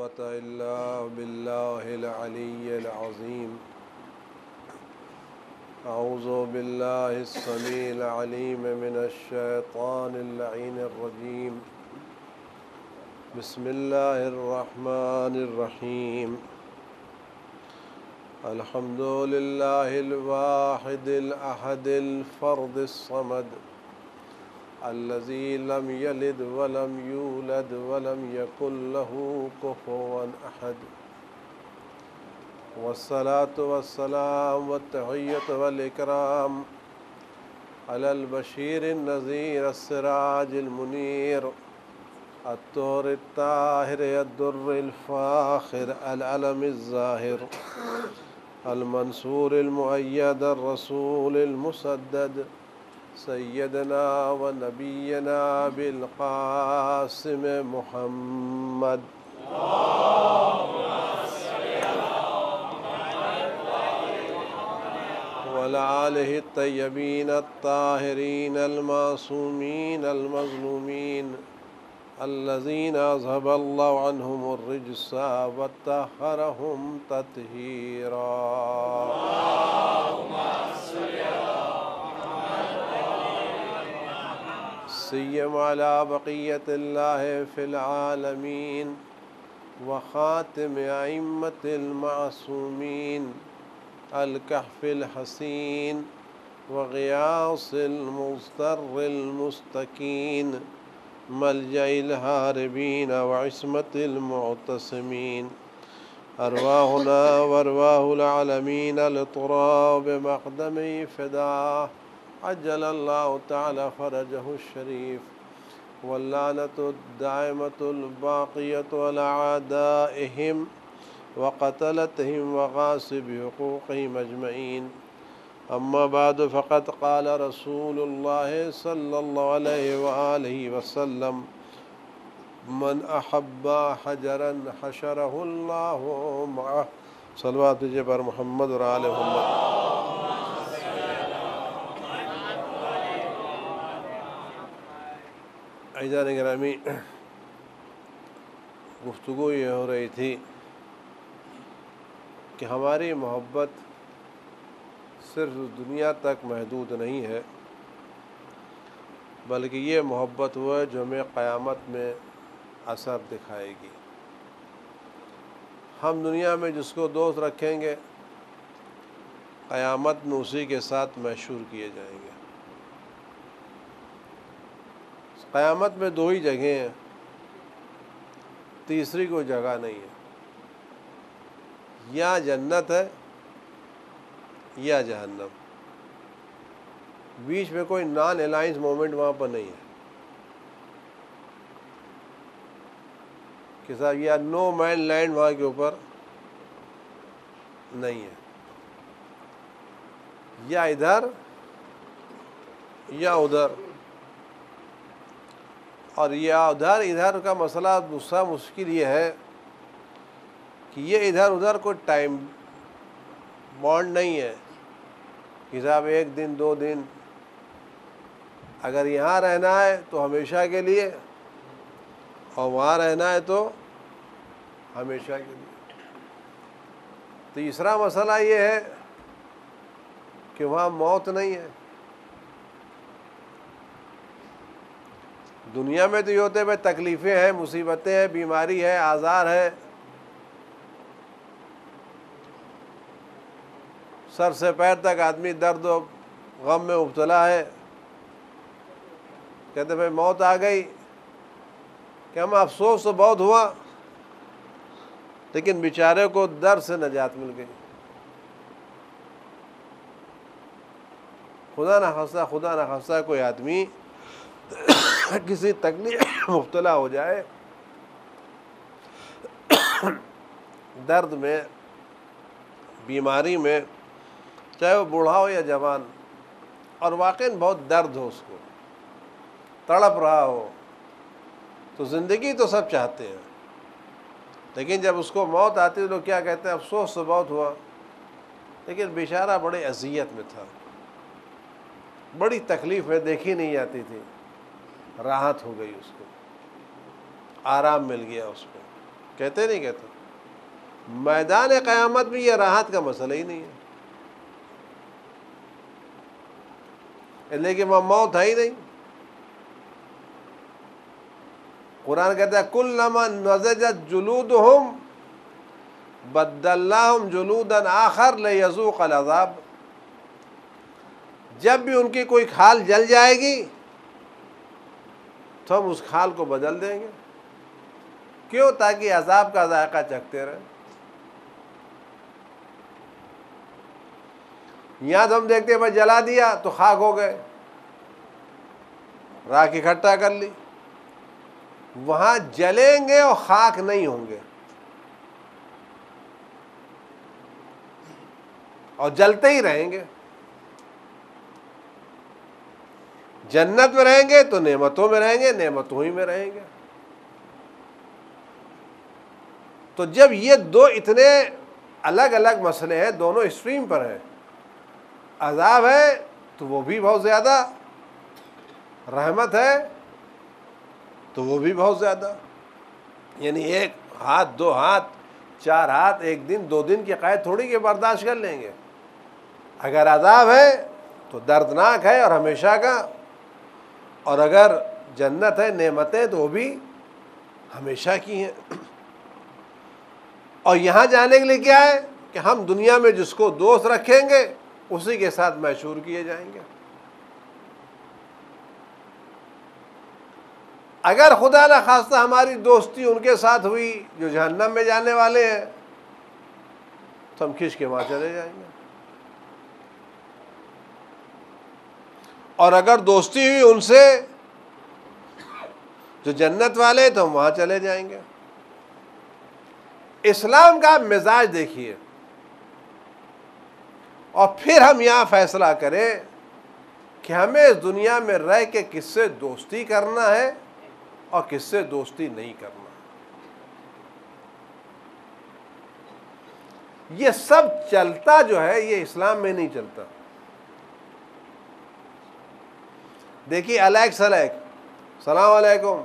قوة إلا بالله العلي العظيم. أعوذ بالله السميع العليم من الشيطان اللعين الرجيم. بسم الله الرحمن الرحيم. الحمد لله الواحد الأحد الفرد الصمد الذي لم يلد ولم يولد ولم يكن له كفوا أحد، والصلاة والسلام والتحية والإكرام على البشير النذير السراج المنير الطور الطاهر الدر الفاخر العلم الزاهر المنصور المؤيد الرسول المسدد سيدنا ونبينا بالقاسم محمد وعلى آله الطيبين الطاهرين المعصومين المظلومين الذين أذهب الله عنهم الرجس وطهرهم تطهيرا. سيما على بقية الله في العالمين وخاتم أئمة المعصومين الكهف الحسين وغياث المضطر المستكين ملجأ الهاربين وعصمة المعتصمين، أرواحنا وأرواح العالمين التراب بمقدمه فداه عجل الله تعالى فرجه الشريف، واللعنة الدائمة الباقية على أعدائهم وقتلتهم وغاصب حقوقهم أجمعين. أما بعد، فقد قال رسول الله صلى الله عليه وآله وسلم: من أحب حجرا حشره الله معه. صلوات تجھے پر محمد اور آل محمد. عزیزان گرامی، گفتگو یہ ہو رہی تھی کہ ہماری محبت صرف دنیا تک محدود نہیں ہے، بلکہ یہ محبت وہ ہے جو ہمیں قیامت میں اثر دکھائے گی. ہم دنیا میں جس کو دوست رکھیں گے، قیامت میں اسی کے ساتھ محشور کیے جائیں گے. قیامت میں دو ہی جگہیں ہیں، تیسری کوئی جگہ نہیں ہے. یا جنت ہے یا جہنم، بیچ میں کوئی نان الائنس مومنٹ وہاں پر نہیں ہے کہ صاحب یا نو مین لینڈ وہاں کے اوپر نہیں ہے. یا ادھر یا ادھر، اور یا ادھر کا مسئلہ دوسرا مشکل یہ ہے کہ یہ ادھر ادھر کوئی ٹائم بانڈ نہیں ہے کہ صاحب ایک دن دو دن. اگر یہاں رہنا ہے تو ہمیشہ کے لیے، اور وہاں رہنا ہے تو ہمیشہ کے لیے. تیسرا مسئلہ یہ ہے کہ وہاں موت نہیں ہے. دنیا میں تو یہ ہوتے ہیں تکلیفیں ہیں، مصیبتیں ہیں، بیماری ہے، آزار ہے، سر سے پیر تک آدمی درد و غم میں مبتلا ہے. کہتے بھائی موت آ گئی کہ ہم افسوس تو بہت ہوا، لیکن بیچارے کو درد سے نجات مل گئی. خدا نہ خواستہ کوئی آدمی کسی تکلیف مبتلا ہو جائے، درد میں، بیماری میں، چاہے وہ بوڑھا ہو یا جوان، اور واقعاً بہت درد ہو، اس کو تڑپ رہا ہو، تو زندگی تو سب چاہتے ہیں، لیکن جب اس کو موت آتی ہے تو کیا کہتے ہیں؟ افسوس تو بہت ہوا، لیکن بیچارہ بڑے اذیت میں تھا، بڑی تکلیف میں دیکھی نہیں جاتی تھی، راحت ہو گئی، اس کو آرام مل گیا اس کو. کہتے نہیں کہتے؟ میدان قیامت میں یہ راحت کا مسئلہ ہی نہیں ہے، لیکن وہ موت ہے ہی نہیں۔ قرآن کہتا ہے کلما نضجت جلودہم بدلناہم جلودا آخر لیذوق العذاب، جب بھی ان کی کوئی کھال جل جائے گی تو ہم اس کھال کو بدل دیں گے، کیوں؟ تاکہ عذاب کا ذائقہ چکھتے رہیں۔ یہاں تو ہم دیکھتے ہیں بھائی جلا دیا تو خاک ہو گئے، راکھ اکٹھا کر لی، وہاں جلیں گے اور خاک نہیں ہوں گے، اور جلتے ہی رہیں گے۔ جنت میں رہیں گے تو نعمتوں میں رہیں گے، نعمتوں ہی میں رہیں گے۔ تو جب یہ دو اتنے الگ الگ مسئلے ہیں، دونوں اسٹریم پر ہیں، عذاب ہے تو وہ بھی بہت زیادہ، رحمت ہے تو وہ بھی بہت زیادہ، یعنی ایک ہاتھ، دو ہاتھ، چار ہاتھ، ایک دن دو دن کی قید تھوڑی کہ برداشت کر لیں گے۔ اگر عذاب ہے تو دردناک ہے اور ہمیشہ کا، اور اگر جنت ہے، نعمتیں، تو وہ بھی ہمیشہ کی ہیں۔ اور یہاں جانے کے لیے کیا ہے کہ ہم دنیا میں جس کو دوست رکھیں گے اسی کے ساتھ محشور کیے جائیں گے۔ اگر خدا نہ خواستہ ہماری دوستی ان کے ساتھ ہوئی جو جہنم میں جانے والے ہیں تو ہم کھنچ کے وہاں چلے جائیں گے، اور اگر دوستی ہوئی ان سے جو جنت والے تو ہم وہاں چلے جائیں گے۔ اسلام کا مزاج دیکھیے، اور پھر ہم یہاں فیصلہ کریں کہ ہمیں اس دنیا میں رہ کے کس سے دوستی کرنا ہے اور کس سے دوستی نہیں کرنا۔ یہ سب چلتا جو ہے یہ اسلام میں نہیں چلتا۔ دیکھیے الیک سلیک، السلام علیکم،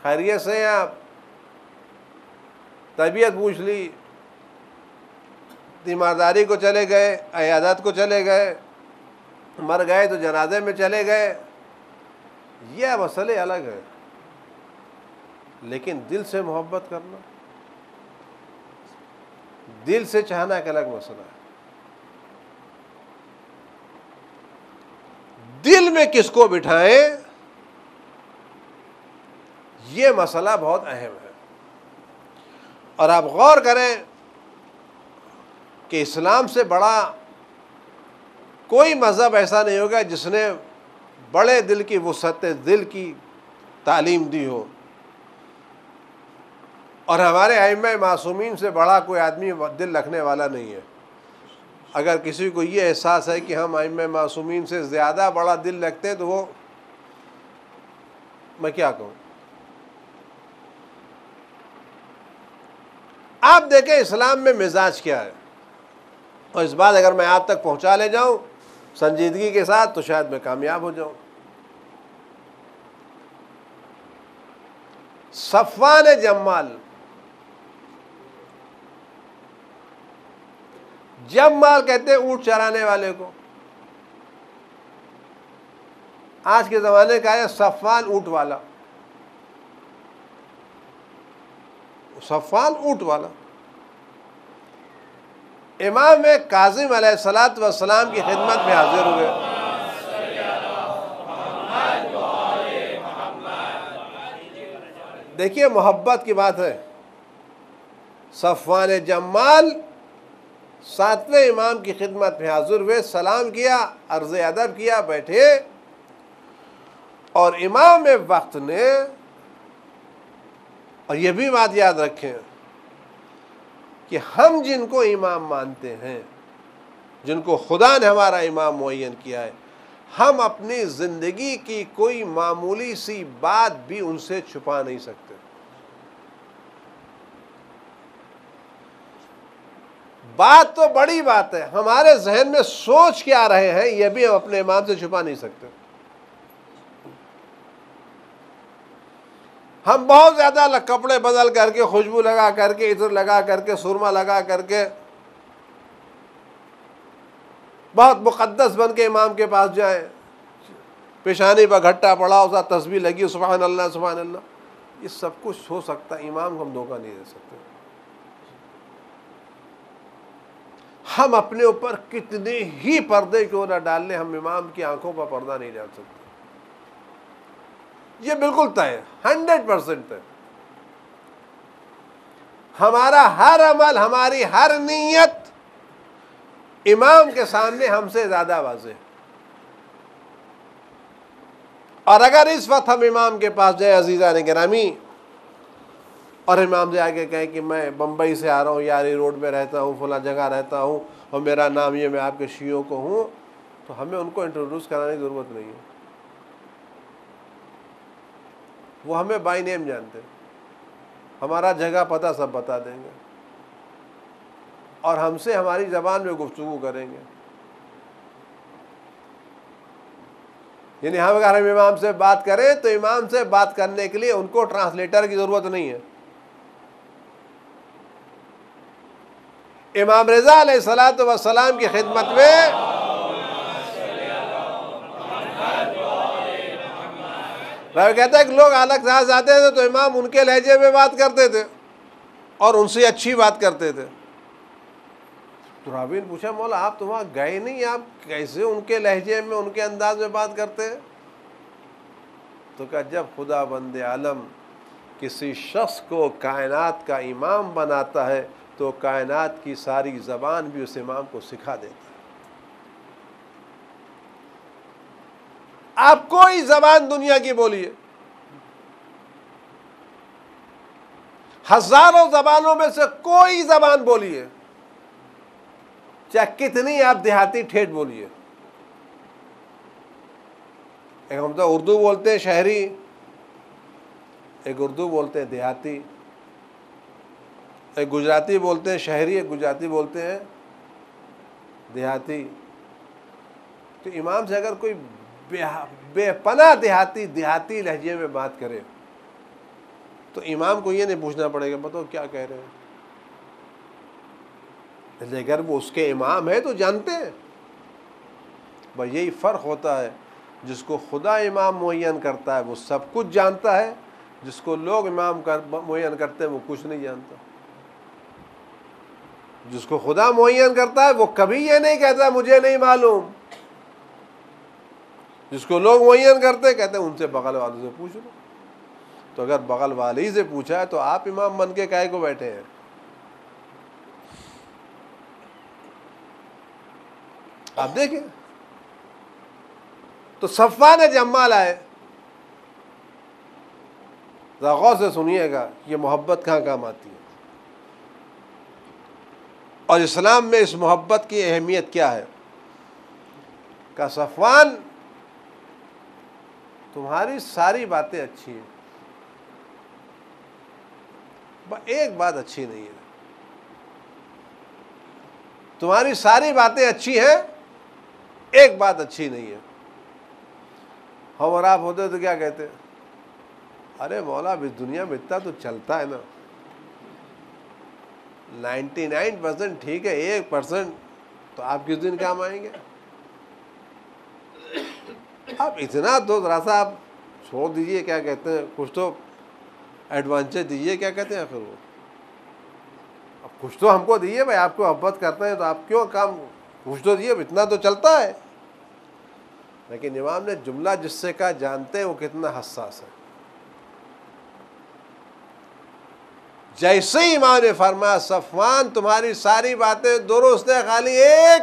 خیریت سے ہیں آپ، طبیعت پوچھ لی، تیمارداری کو چلے گئے، عیادت کو چلے گئے، مر گئے تو جنازے میں چلے گئے، یہ مسئلے الگ ہے، لیکن دل سے محبت کرنا، دل سے چاہنا ایک الگ مسئلہ ہے۔ دل میں کس کو بٹھائیں یہ مسئلہ بہت اہم ہے، اور آپ غور کریں کہ اسلام سے بڑا کوئی مذہب ایسا نہیں ہوگا جس نے بڑے دل کی وسعت دل کی تعلیم دی ہو، اور ہمارے ائمہ معصومین سے بڑا کوئی آدمی دل رکھنے والا نہیں ہے۔ اگر کسی کو یہ احساس ہے کہ ہم ائمہ معصومین سے زیادہ بڑا دل رکھتے ہیں تو وہ، میں کیا کہوں۔ آپ دیکھیں اسلام میں مزاج کیا ہے، اور اس بات اگر میں آپ تک پہنچا لے جاؤں سنجیدگی کے ساتھ تو شاید میں کامیاب ہو جاؤں۔ صفوان جمال، جمال کہتے ہیں اونٹ چرانے والے کو، آج کے زمانے کا ہے صفوان اونٹ والا، صفوان اونٹ والا۔ امام کاظم علیہ الصلوۃ والسلام کی خدمت میں حاضر ہوئے، دیکھیے محبت کی بات ہے۔ صفوان جمال 7ویں امام کی خدمت میں حاضر ہوئے، سلام کیا، عرض ادب کیا، بیٹھے، اور امام وقت نے، اور یہ بھی بات یاد رکھیں کہ ہم جن کو امام مانتے ہیں، جن کو خدا نے ہمارا امام معین کیا ہے، ہم اپنی زندگی کی کوئی معمولی سی بات بھی ان سے چھپا نہیں سکتے۔ بات تو بڑی بات ہے، ہمارے ذہن میں سوچ کیا رہے ہیں یہ بھی ہم اپنے امام سے چھپا نہیں سکتے۔ ہم بہت زیادہ کپڑے بدل کر کے، خوشبو لگا کر کے، عطر لگا کر کے، سرما لگا کر کے بہت مقدس بن کے امام کے پاس جائیں، پیشانی پر گھٹا پڑا، اس کا تسبیح لگی، سبحان اللہ سبحان اللہ، یہ سب کچھ ہو سکتا ہے، امام کو ہم دھوکہ نہیں دے سکتے۔ ہم اپنے اوپر کتنے ہی پردے کیوں نہ ڈال لیں، ہم امام کی آنکھوں پر پردہ نہیں ڈال سکتے، یہ بالکل طے ہے، 100% ہے۔ ہمارا ہر عمل، ہماری ہر نیت امام کے سامنے ہم سے زیادہ واضح ہے۔ اور اگر اس وقت ہم امام کے پاس جائیں عزیزان گرامی، اور امام سے آگے کہیں کہ میں بمبئی سے آ رہا ہوں، یاری روڈ میں رہتا ہوں، فلاں جگہ رہتا ہوں، اور میرا نام یہ، میں آپ کے شیعوں کو ہوں، تو ہمیں ان کو انٹروڈیوس کرانے کی ضرورت نہیں ہے، وہ ہمیں بائی نیم جانتے ہیں، ہمارا جگہ پتہ سب بتا دیں گے، اور ہم سے ہماری زبان میں گفتگو کریں گے۔ یعنی ہم اگر ہم امام سے بات کریں تو امام سے بات کرنے کے لیے ان کو ٹرانسلیٹر کی ضرورت نہیں ہے۔ امام رضا علیہ الصلوۃ والسلام کی خدمت میں کہتا ہے کہ لوگ الگ ساتھ آتے تھے تو امام ان کے لہجے میں بات کرتے تھے اور ان سے اچھی بات کرتے تھے۔ تو راوی نے پوچھا مولا آپ تو وہاں گئے نہیں، آپ کیسے ان کے لہجے میں، ان کے انداز میں بات کرتے ہیں؟ تو کہا جب خدا بند عالم کسی شخص کو کائنات کا امام بناتا ہے تو کائنات کی ساری زبان بھی اس امام کو سکھا دیتا ہے۔ آپ کوئی زبان دنیا کی بولیے، ہزاروں زبانوں میں سے کوئی زبان بولیے، چاہے کتنی آپ دیہاتی ٹھیٹھ بولیے، ایک ہم تو اردو بولتے ہیں شہری، ایک اردو بولتے ہیں دیہاتی، ایک گجراتی بولتے ہیں شہری، ایک گجراتی بولتے ہیں دیہاتی۔ تو امام سے اگر کوئی بے پناہ دیہاتی لہجے میں بات کرے تو امام کو یہ نہیں پوچھنا پڑے گا بتاؤ کیا کہہ رہے ہیں، اگر وہ اس کے امام ہے تو جانتے ہیں۔ بس یہی فرق ہوتا ہے، جس کو خدا امام معین کرتا ہے وہ سب کچھ جانتا ہے، جس کو لوگ امام معین کرتے ہیں وہ کچھ نہیں جانتا۔ جس کو خدا معین کرتا ہے وہ کبھی یہ نہیں کہتا مجھے نہیں معلوم، جس کو لوگ معین کرتے کہتے ہیں ان سے بغل والوں سے پوچھ لو۔ تو اگر بغل والے ہی سے پوچھا ہے تو آپ امام بن کے کاہے کو بیٹھے ہیں؟ آپ دیکھیں تو صفوان جمال آئے، ذرا غور سے سنیے گا یہ محبت کہاں کام آتی ہے، اور اسلام میں اس محبت کی اہمیت کیا ہے۔ کہ صفوان تمہاری ساری باتیں اچھی ہیں، ایک بات اچھی نہیں ہے، تمہاری ساری باتیں اچھی ہیں، ایک بات اچھی نہیں ہے۔ ہم اور آپ ہوتے تو کیا کہتے؟ ارے مولا اب اس دنیا میں اتنا تو چلتا ہے نا، 99% ٹھیک ہے، 1% تو آپ کس دن کام آئیں گے؟ اب اتنا تو ذرا سا آپ چھوڑ دیجئے، کیا کہتے ہیں، کچھ تو ایڈوانٹیج دیجئے، کیا کہتے ہیں آخر وہ، اب کچھ تو ہم کو دیجئے بھائی، آپ کو محبت کرتے ہیں تو آپ کیوں کام کچھ تو دیجئے، اتنا تو چلتا ہے۔ لیکن امام نے جملہ جس سے کہا جانتے ہیں وہ کتنا حساس ہے۔ جیسے ہی امام نے فرمایا صفوان تمہاری ساری باتیں درست ہے خالی ایک،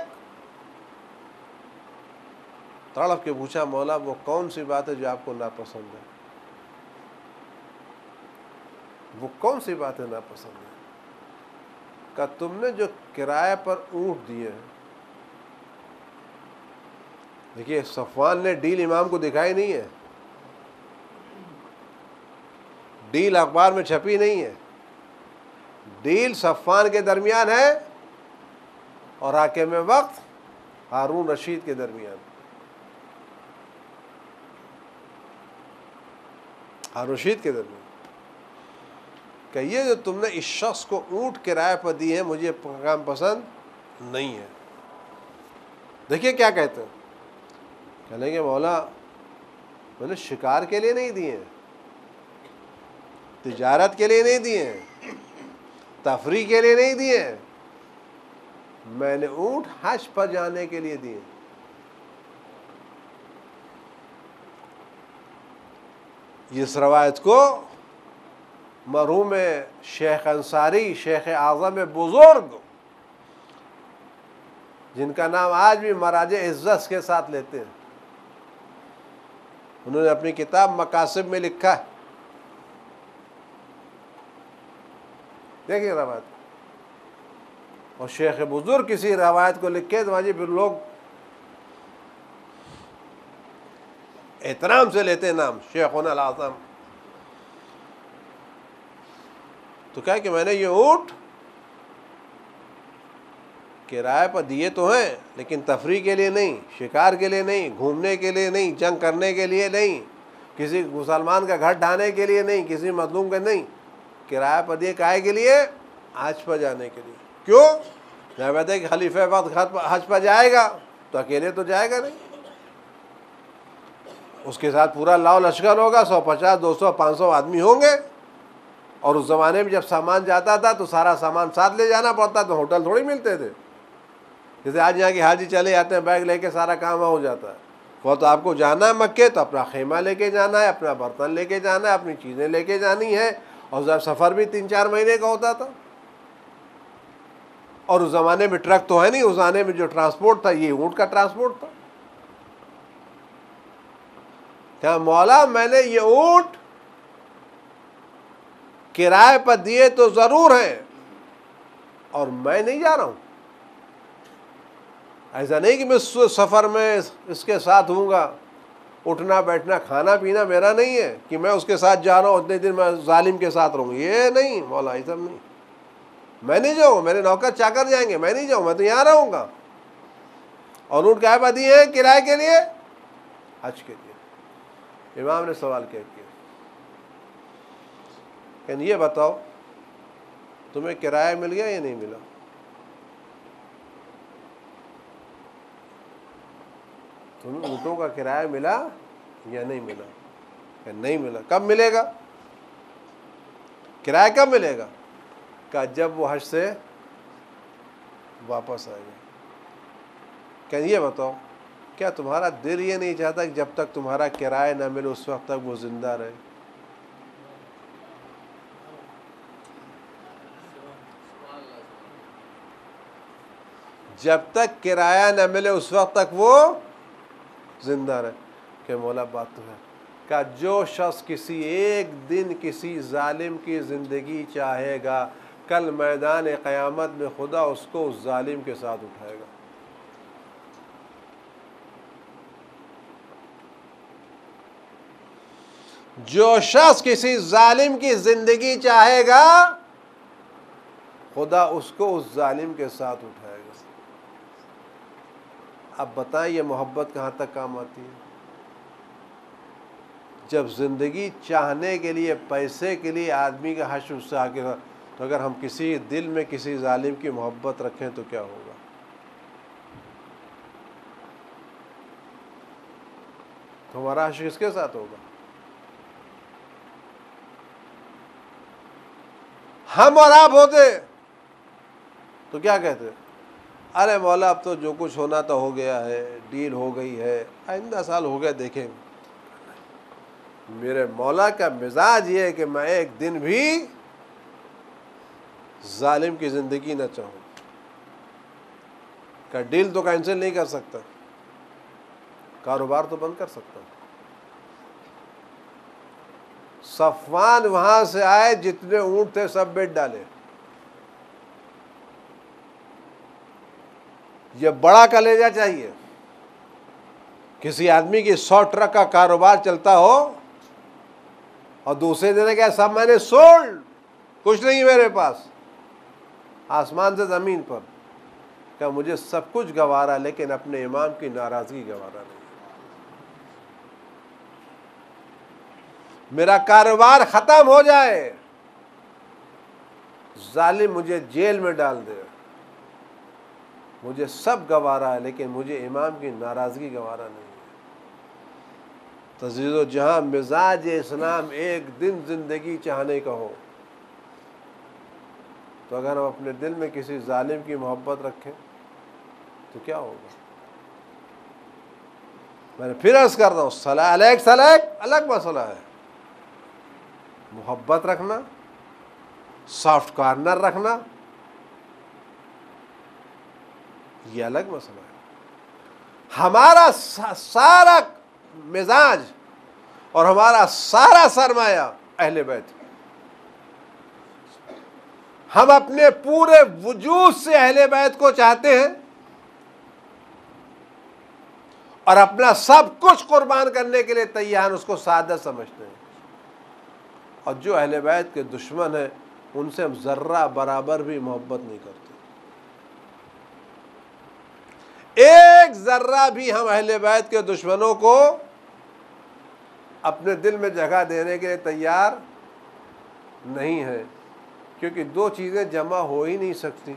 تڑپ کے پوچھا مولا وہ کون سی بات ہے جو آپ کو ناپسند ہے؟ وہ کون سی باتیں ناپسند ہے؟ کہ تم نے جو کرائے پر اونٹ دیے ہیں، دیکھیے صفوان نے ڈیل امام کو دکھائی نہیں ہے، ڈیل اخبار میں چھپی نہیں ہے، ڈیل صفوان کے درمیان ہے اور حاکم وقت ہارون رشید کے درمیان۔ ہارون رشید کے درمیان کہ یہ جو تم نے اس شخص کو اونٹ کرائے پر دی ہے مجھے کام پسند نہیں ہے. دیکھیے کیا کہتے ہیں، کہنے کہ مولا میں نے شکار کے لیے نہیں دیے ہیں، تجارت کے لیے نہیں دیے ہیں، تفریح کے لیے نہیں دیے ہیں، میں نے اونٹ حج پر جانے کے لیے دیے. اس روایت کو مرحوم شیخ انصاری، شیخ اعظم بزرگ، جن کا نام آج بھی مراج عزت کے ساتھ لیتے ہیں، انہوں نے اپنی کتاب مقاصد میں لکھا ہے. دیکھیے روایت، اور شیخ بزرگ کسی روایت کو لکھے تو پھر لوگ احترام سے لیتے ہیں نام شیخنا الاعظم. تو کہا کہ میں نے یہ اونٹ کرائے پر دیے تو ہیں لیکن تفریح کے لیے نہیں، شکار کے لیے نہیں، گھومنے کے لیے نہیں، جنگ کرنے کے لیے نہیں، کسی مسلمان کا گھر ڈھانے کے لیے نہیں، کسی مظلوم کا نہیں، کرایہ پر دیے کائے کے لیے؟ حج پر جانے کے لیے. کیوں؟ جب کہتے ہیں کہ خلیفہ وقت حج پر جائے گا تو اکیلے تو جائے گا نہیں، اس کے ساتھ پورا لاؤ لشکر ہوگا، 150 200 500 آدمی ہوں گے. اور اس زمانے میں جب سامان جاتا تھا تو سارا سامان ساتھ لے جانا پڑتا، تو ہوٹل تھوڑی ملتے تھے. جیسے آج یہاں کے حاجی چلے جاتے ہیں بیگ لے کے سارا کام ہو جاتا ہے. وہ تو آپ کو جانا ہے مکے تو اپنا خیمہ لے کے جانا ہے، اپنا برتن لے کے جانا ہے، اپنی چیزیں لے کے جانی ہے. اور جب سفر بھی 3-4 مہینے کا ہوتا تھا. اور اس زمانے میں ٹرک تو ہے نہیں، اس زمانے میں جو ٹرانسپورٹ تھا یہ اونٹ کا ٹرانسپورٹ تھا. کیا مولا میں نے یہ اونٹ کرائے پر دیے تو ضرور ہیں اور میں نہیں جا رہا ہوں. ایسا نہیں کہ میں سفر میں اس کے ساتھ ہوں گا، اٹھنا بیٹھنا کھانا پینا میرا نہیں ہے کہ میں اس کے ساتھ جا رہا ہوں اتنے دن میں ظالم کے ساتھ رہوں. یہ نہیں مولا، یہ سب نہیں. میں نہیں جاؤں، میرے نوکر چاکر جائیں گے، میں نہیں جاؤں، میں تو یہاں رہوں گا. اور اونٹ کیا پر دیے ہیں کرائے کے لیے؟ حج کے لیے. امام نے سوال کیا کہ یہ بتاؤ تمہیں کرایہ مل گیا یا نہیں ملا؟ تمہیں اونٹوں کا کرایہ ملا یا نہیں ملا؟ کہ نہیں ملا. کب ملے گا کرایہ؟ کب ملے گا؟ کہ جب وہ حج سے واپس آئے گا. کہ یہ بتاؤ کیا تمہارا دل یہ نہیں چاہتا کہ جب تک تمہارا کرایہ نہ ملے اس وقت تک وہ زندہ رہے؟ جب تک کرایہ نہ ملے اس وقت تک وہ زندہ رہے. کہ مولا بات تو ہے کہ جو شخص کسی ایک دن کسی ظالم کی زندگی چاہے گا، کل میدان قیامت میں خدا اس کو اس ظالم کے ساتھ اٹھائے گا. جو شخص کسی ظالم کی زندگی چاہے گا خدا اس کو اس ظالم کے ساتھ اٹھائے گا. اب بتائیں یہ محبت کہاں تک کام آتی ہے؟ جب زندگی چاہنے کے لیے، پیسے کے لیے آدمی کا حشر اس سے آگے رہا، تو اگر ہم کسی دل میں کسی ظالم کی محبت رکھیں تو کیا ہوگا؟ تو ہمارا حشر کس کے ساتھ ہوگا؟ ہم اور آپ ہوتے تو کیا کہتے؟ ارے مولا اب تو جو کچھ ہونا تو ہو گیا ہے، ڈیل ہو گئی ہے، آئندہ سال ہو گیا دیکھیں. میرے مولا کا مزاج یہ ہے کہ میں ایک دن بھی ظالم کی زندگی نہ چاہوں. کہ ڈیل تو کینسل نہیں کر سکتا، کاروبار تو بند کر سکتا ہوں. صفوان وہاں سے آئے، جتنے اونٹ تھے سب بیچ ڈالے. یہ بڑا کلیجہ چاہیے. کسی آدمی کی 100 ٹرک کا کاروبار چلتا ہو اور دوسرے دن کیا سب میں نے سولڈ، کچھ نہیں میرے پاس، آسمان سے زمین پر. کہ مجھے سب کچھ گوارا لیکن اپنے امام کی ناراضگی گوارا نہیں. میرا کاروبار ختم ہو جائے ظالم مجھے جیل میں ڈال دے، مجھے سب گوارا ہے لیکن مجھے امام کی ناراضگی گوارا نہیں ہے۔ تو عزیز و جہاں مزاج اسلام ایک دن زندگی چاہنے کا ہو، تو اگر ہم اپنے دل میں کسی ظالم کی محبت رکھیں تو کیا ہوگا؟ میں نے پھر عرض کر رہا ہوں، صلاح علیک الگ مسئلہ ہے، محبت رکھنا، سافٹ کارنر رکھنا، یہ الگ مسئلہ ہے۔ ہمارا سارا مزاج اور ہمارا سارا سرمایہ اہل بیت، ہم اپنے پورے وجود سے اہل بیت کو چاہتے ہیں اور اپنا سب کچھ قربان کرنے کے لیے تیار، اس کو سعادت سمجھتے ہیں۔ اور جو اہل بیت کے دشمن ہیں ان سے ہم ذرہ برابر بھی محبت نہیں کرتے، ایک ذرہ بھی ہم اہل بیت کے دشمنوں کو اپنے دل میں جگہ دینے کے لیے تیار نہیں ہے، کیونکہ دو چیزیں جمع ہو ہی نہیں سکتی،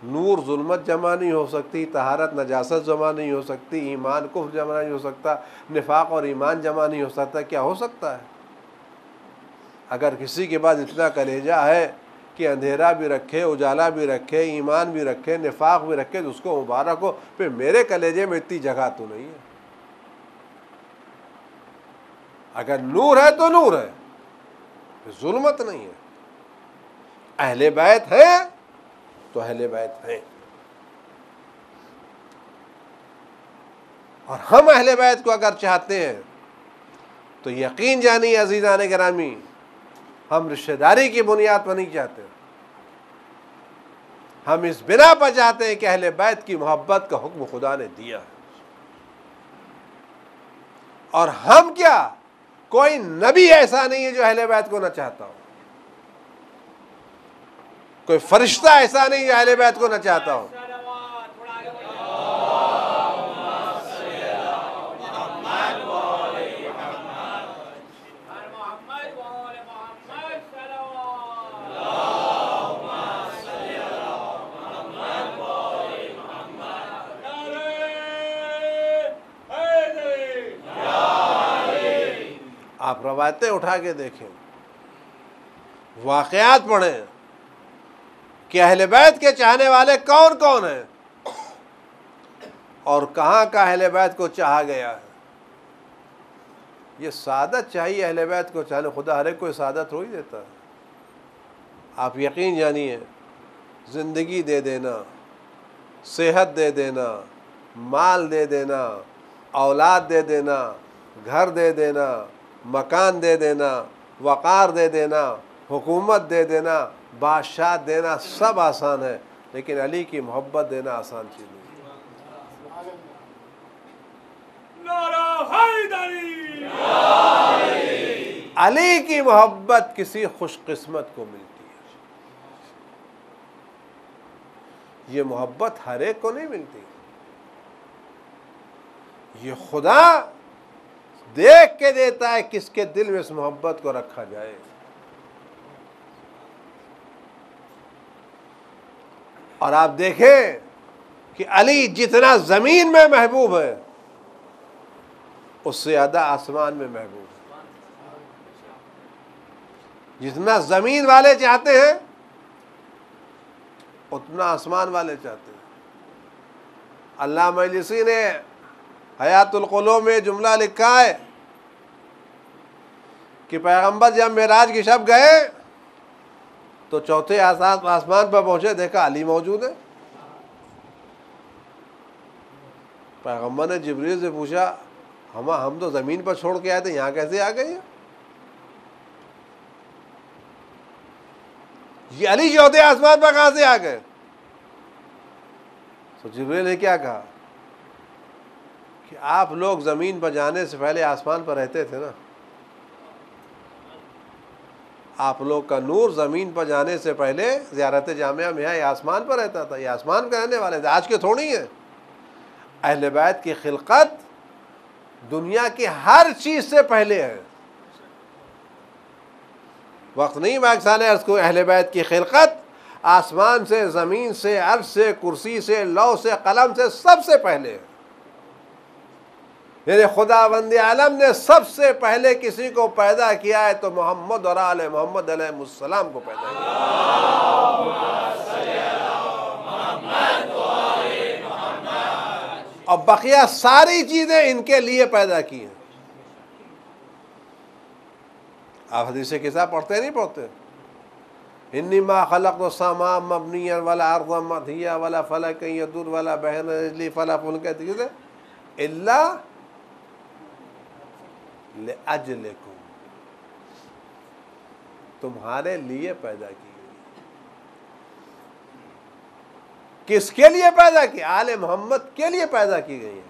نور ظلمت جمع نہیں ہو سکتی، طہارت نجاست جمع نہیں ہو سکتی، ایمان کفر جمع نہیں ہو سکتا، نفاق اور ایمان جمع نہیں ہو سکتا۔ کیا ہو سکتا ہے؟ اگر کسی کے پاس اتنا کلیجہ ہے کہ اندھیرا بھی رکھے، اجالا بھی رکھے، ایمان بھی رکھے، نفاق بھی رکھے، تو اس کو مبارک ہو، پھر میرے کلیجے میں اتنی جگہ تو نہیں ہے۔ اگر نور ہے تو نور ہے، پھر ظلمت نہیں ہے۔ اہل بیت ہیں تو اہل بیت ہیں، اور ہم اہل بیت کو اگر چاہتے ہیں تو یقین جانی عزیزان گرامی، ہم رشتہ داری کی بنیاد پر نہیں چاہتے، ہم اس بنا پر چاہتے ہیں کہ اہل بیت کی محبت کا حکم خدا نے دیا ہے، اور ہم کیا، کوئی نبی ایسا نہیں ہے جو اہل بیت کو نہ چاہتا ہو، کوئی فرشتہ ایسا نہیں جو اہل بیت کو نہ چاہتا ہو۔ آپ روایتیں اٹھا کے دیکھیں، واقعات پڑھیں کہ اہل بیت کے چاہنے والے کون کون ہیں اور کہاں کا اہل بیت کو چاہا گیا ہے۔ یہ سعادت چاہیے اہل بیت کو چاہنے، خدا ہر ایک کو سعادت ہو ہی دیتا ہے۔ آپ یقین جانیے، زندگی دے دینا، صحت دے دینا، مال دے دینا، اولاد دے دینا، گھر دے دینا، مکان دے دینا، وقار دے دینا، حکومت دے دینا، بادشاہ دینا، سب آسان ہے، لیکن علی کی محبت دینا آسان چیز نہیں۔ علی کی محبت کسی خوش قسمت کو ملتی ہے، یہ محبت ہر ایک کو نہیں ملتی، یہ خدا دیکھ کے دیتا ہے کس کے دل میں اس محبت کو رکھا جائے۔ اور آپ دیکھیں کہ علی جتنا زمین میں محبوب ہے اس سے زیادہ آسمان میں محبوب ہے۔ جتنا زمین والے چاہتے ہیں اتنا آسمان والے چاہتے ہیں۔ علامہ مجلسی نے حیات القلوب میں جملہ لکھا ہے کہ پیغمبر جب معراج کی شب گئے تو چوتھے آسمان پر پہنچے، دیکھا علی موجود ہے۔ پیغمبر نے جبریل سے پوچھا، ہم تو زمین پر چھوڑ کے آئے تھے، یہاں کیسے آ گئے؟ یہ علی چوتھے آسمان پر کہاں سے آ گئے؟ تو جبریل نے کیا کہا کہ آپ لوگ زمین پر جانے سے پہلے آسمان پر رہتے تھے نا، آپ لوگ کا نور زمین پر جانے سے پہلے زیارت جامعہ میں یہ آسمان پر رہتا تھا، یہ آسمان کے رہنے والے تھے، آج کے تھوڑی ہیں۔ اہل بیت کی خلقت دنیا کی ہر چیز سے پہلے ہے، وقت نہیں پاکستان عرض کو اہل بیت کی خلقت آسمان سے، زمین سے، عرش سے، کرسی سے، لوح سے، قلم سے سب سے پہلے، یعنی خدا بند عالم نے سب سے پہلے کسی کو پیدا کیا ہے تو محمد اور آل محمد علیہ السلام کو پیدا کیا، اور بقیہ ساری چیزیں ان کے لیے پیدا کی ہیں۔ آپ حدیث کتاب پڑھتے نہیں پڑھتے؟ انی ما خلقت السماء مبنیا ولا ارضا مطیا ولا فلکا یدور ولا بحر یجری فلا فلک الا لاجلکم، تمہارے لیے پیدا کی گئی۔ کس کے لیے پیدا کی؟ آل محمد کے لیے پیدا کی گئی ہے۔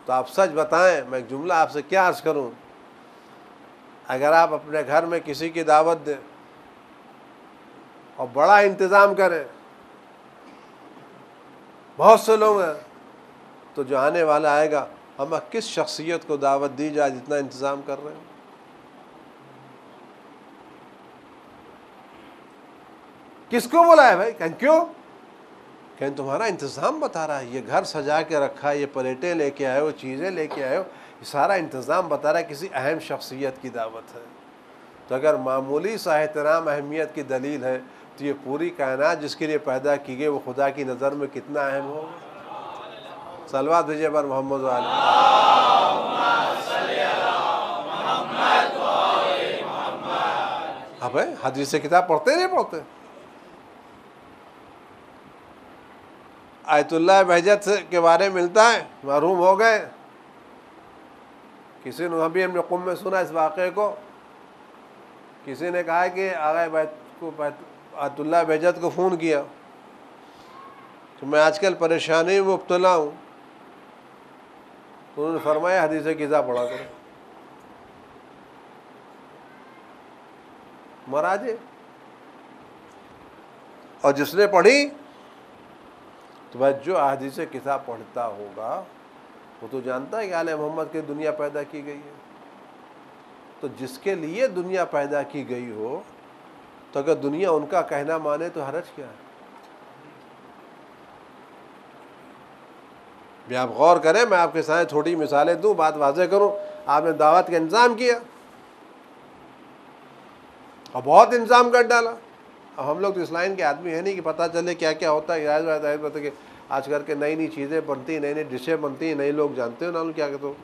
تو آپ سچ بتائیں، میں ایک جملہ آپ سے کیا عرض کروں، اگر آپ اپنے گھر میں کسی کی دعوت دیں اور بڑا انتظام کریں، بہت سے لوگ ہیں، تو جو آنے والا آئے گا، ہم کس شخصیت کو دعوت دی جائے جتنا انتظام کر رہے ہیں؟ کس کو بلائے بھائی؟ کیوں؟ کہ تمہارا انتظام بتا رہا ہے، یہ گھر سجا کے رکھا ہے، یہ پلیٹیں لے کے آئے ہو، چیزیں لے کے آئے ہو، یہ سارا انتظام بتا رہا ہے کسی اہم شخصیت کی دعوت ہے۔ تو اگر معمولی سا احترام اہمیت کی دلیل ہے تو یہ پوری کائنات جس کے لیے پیدا کی گئی وہ خدا کی نظر میں کتنا اہم ہوگا۔ صلوات بھیجیے بر محمد و آل محمد۔ اب حدیث کتاب پڑھتے نہیں پڑھتے؟ آیت اللہ بہجت کے بارے میں ملتا ہے، محروم ہو گئے۔ کسی نے ابھی ہم نے قم میں سنا اس واقعے کو، کسی نے کہا کہ آغا بیت کو آیت اللہ بہجت کو فون کیا کہ میں آج کل پریشانی میں مبتلا ہوں، انہوں نے فرمایا حدیث کتاب پڑھا کرو، مراجے۔ اور جس نے پڑھی تو بھائی جو حدیث کتاب پڑھتا ہوگا وہ تو جانتا ہے کہ آل محمد کی دنیا پیدا کی گئی ہے۔ تو جس کے لیے دنیا پیدا کی گئی ہو تو اگر دنیا ان کا کہنا مانے تو حرج کیا ہے؟ بھی آپ غور کریں، میں آپ کے سامنے تھوڑی مثالیں دوں، بات واضح کروں۔ آپ نے دعوت کا انتظام کیا اور بہت انتظام کر ڈالا۔ اب ہم لوگ تو اس لائن کے آدمی ہیں نہیں کہ پتہ چلے کیا کیا ہوتا ہے۔ کہ آج کل کے نئی نئی چیزیں بنتی ہیں، نئی نئی ڈشیں بنتی ہیں، نئے لوگ جانتے ہیں نا کیا کہتے ہو۔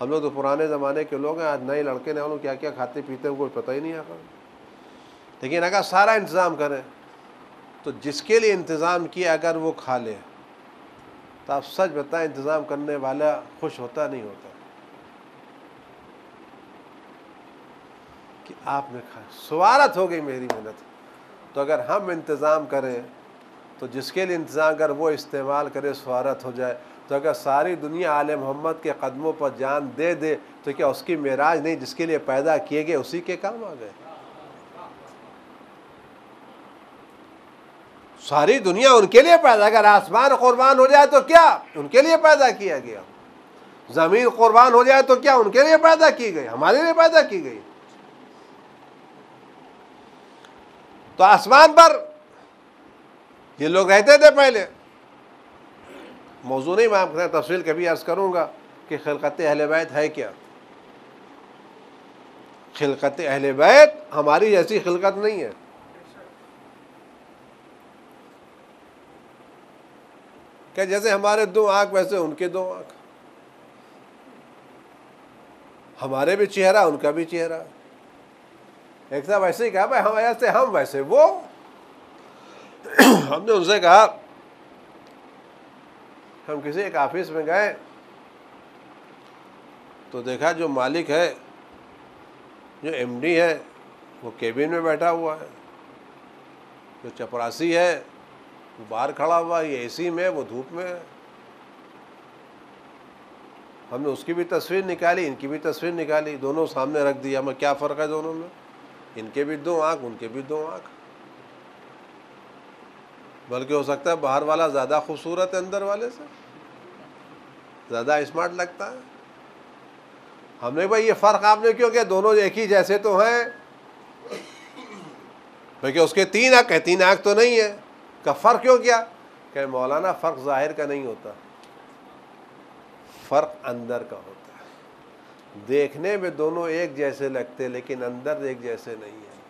ہم لوگ تو پرانے زمانے کے لوگ ہیں، آج نئے لڑکے نے کیا کیا کھاتے پیتے ہیں کوئی پتہ ہی نہیں آتا۔ لیکن اگر سارا انتظام کریں تو جس کے لیے انتظام کیا اگر وہ کھا لے تو آپ سچ بتائیں انتظام کرنے والا خوش ہوتا نہیں ہوتا کہ آپ نے کھایا، سوارت ہو گئی میری محنت۔ تو اگر ہم انتظام کریں تو جس کے لیے انتظام اگر وہ استعمال کرے سوارت ہو جائے۔ تو اگر ساری دنیا آل محمد کے قدموں پر جان دے دے تو کیا اس کی معراج نہیں؟ جس کے لیے پیدا کیے گئے اسی کے کام آ گئے۔ ساری دنیا ان کے لیے پیدا، اگر آسمان قربان ہو جائے تو کیا ان کے لیے پیدا کیا گیا، زمین قربان ہو جائے تو کیا ان کے لیے پیدا کی گئی، ہمارے لیے پیدا کی گئی۔ تو آسمان پر یہ لوگ رہتے تھے پہلے، موضوع نہیں، میں آپ کو تفصیل کبھی عرض کروں گا کہ خلقت اہل بیت ہے کیا۔ خلقت اہل بیت ہماری جیسی خلقت نہیں ہے۔ کہ جیسے ہمارے دو آنکھ ویسے ان کے دو آنکھ، ہمارے بھی چہرہ ان کا بھی چہرہ۔ ایک صاحب ایسے ہی کہا بھائی ہم ایسے ہم ویسے وہ۔ ہم نے ان سے کہا، ہم کسی ایک آفس میں گئے تو دیکھا جو مالک ہے، جو ایم ڈی ہے، وہ کیبن میں بیٹھا ہوا ہے، جو چپراسی ہے وہ باہر کھڑا ہوا ہے، یہ اے سی میں، وہ دھوپ میں ہے۔ ہم نے اس کی بھی تصویر نکالی، ان کی بھی تصویر نکالی، دونوں سامنے رکھ دیا۔ ہمیں کیا فرق ہے دونوں میں؟ ان کے بھی دو آنکھ، ان کے بھی دو آنکھ، بلکہ ہو سکتا ہے باہر والا زیادہ خوبصورت ہے اندر والے سے، زیادہ اسمارٹ لگتا ہے۔ ہم نے بھائی یہ فرق آپ نے کیوں کیا؟ دونوں ایک ہی جیسے تو ہیں، کہ اس کے 3 حق ہے، 3 حق تو نہیں ہے، کا فرق کیوں کیا؟ کہ مولانا فرق ظاہر کا نہیں ہوتا، فرق اندر کا ہوتا ہے۔ دیکھنے میں دونوں ایک جیسے لگتے لیکن اندر ایک جیسے نہیں ہیں۔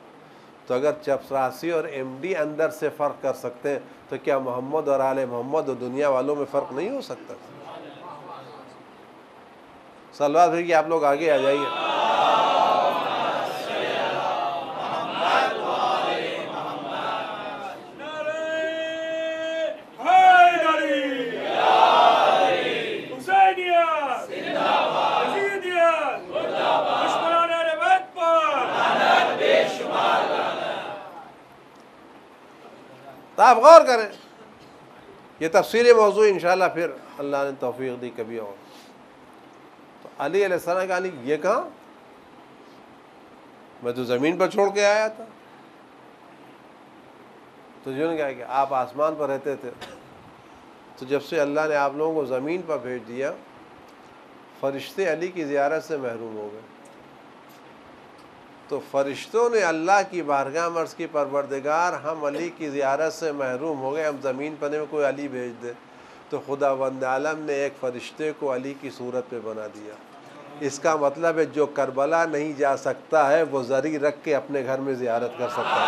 تو اگر چپراسی اور ایم ڈی اندر سے فرق کر سکتے ہیں تو کیا محمد اور آل محمد اور دنیا والوں میں فرق نہیں ہو سکتا؟ صلوات بھیجیے، آپ لوگ آگے آ جائیے۔ تو آپ غور کریں، یہ تفصیلی موضوع انشاءاللہ پھر اللہ نے توفیق دی کبھی اور۔ تو علی علیہ السلام کا علی یہ کہاں؟ میں تو زمین پر چھوڑ کے آیا تھا۔ تو جنہوں نے کہا کہ آپ آسمان پر رہتے تھے، تو جب سے اللہ نے آپ لوگوں کو زمین پر بھیج دیا، فرشتے علی کی زیارت سے محروم ہو گئے۔ تو فرشتوں نے اللہ کی بارگاہ میں عرض کی پروردگار ہم علی کی زیارت سے محروم ہو گئے، ہم زمین پر میں کوئی علی بھیج دے۔ تو خداوند عالم نے ایک فرشتے کو علی کی صورت پہ بنا دیا۔ اس کا مطلب ہے جو کربلا نہیں جا سکتا ہے وہ زری رکھ کے اپنے گھر میں زیارت کر سکتا ہے۔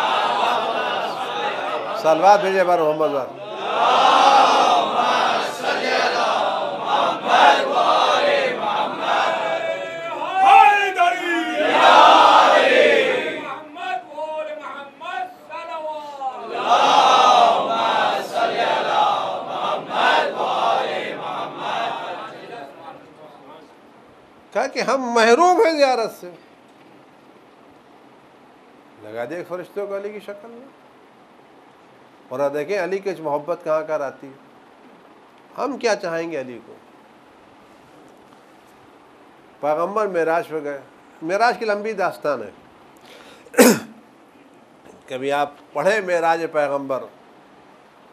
صلوات بھیجے بر محمد۔ کہا کہ ہم محروم ہیں زیارت سے، لگا دیا فرشتوں کو علی کی شکل میں۔ اور دیکھیں علی کی محبت کہاں کر آتی ہے، ہم کیا چاہیں گے علی کو۔ پیغمبر معراج پہ گئے، معراج کی لمبی داستان ہے، کبھی آپ پڑھیں معراج پیغمبر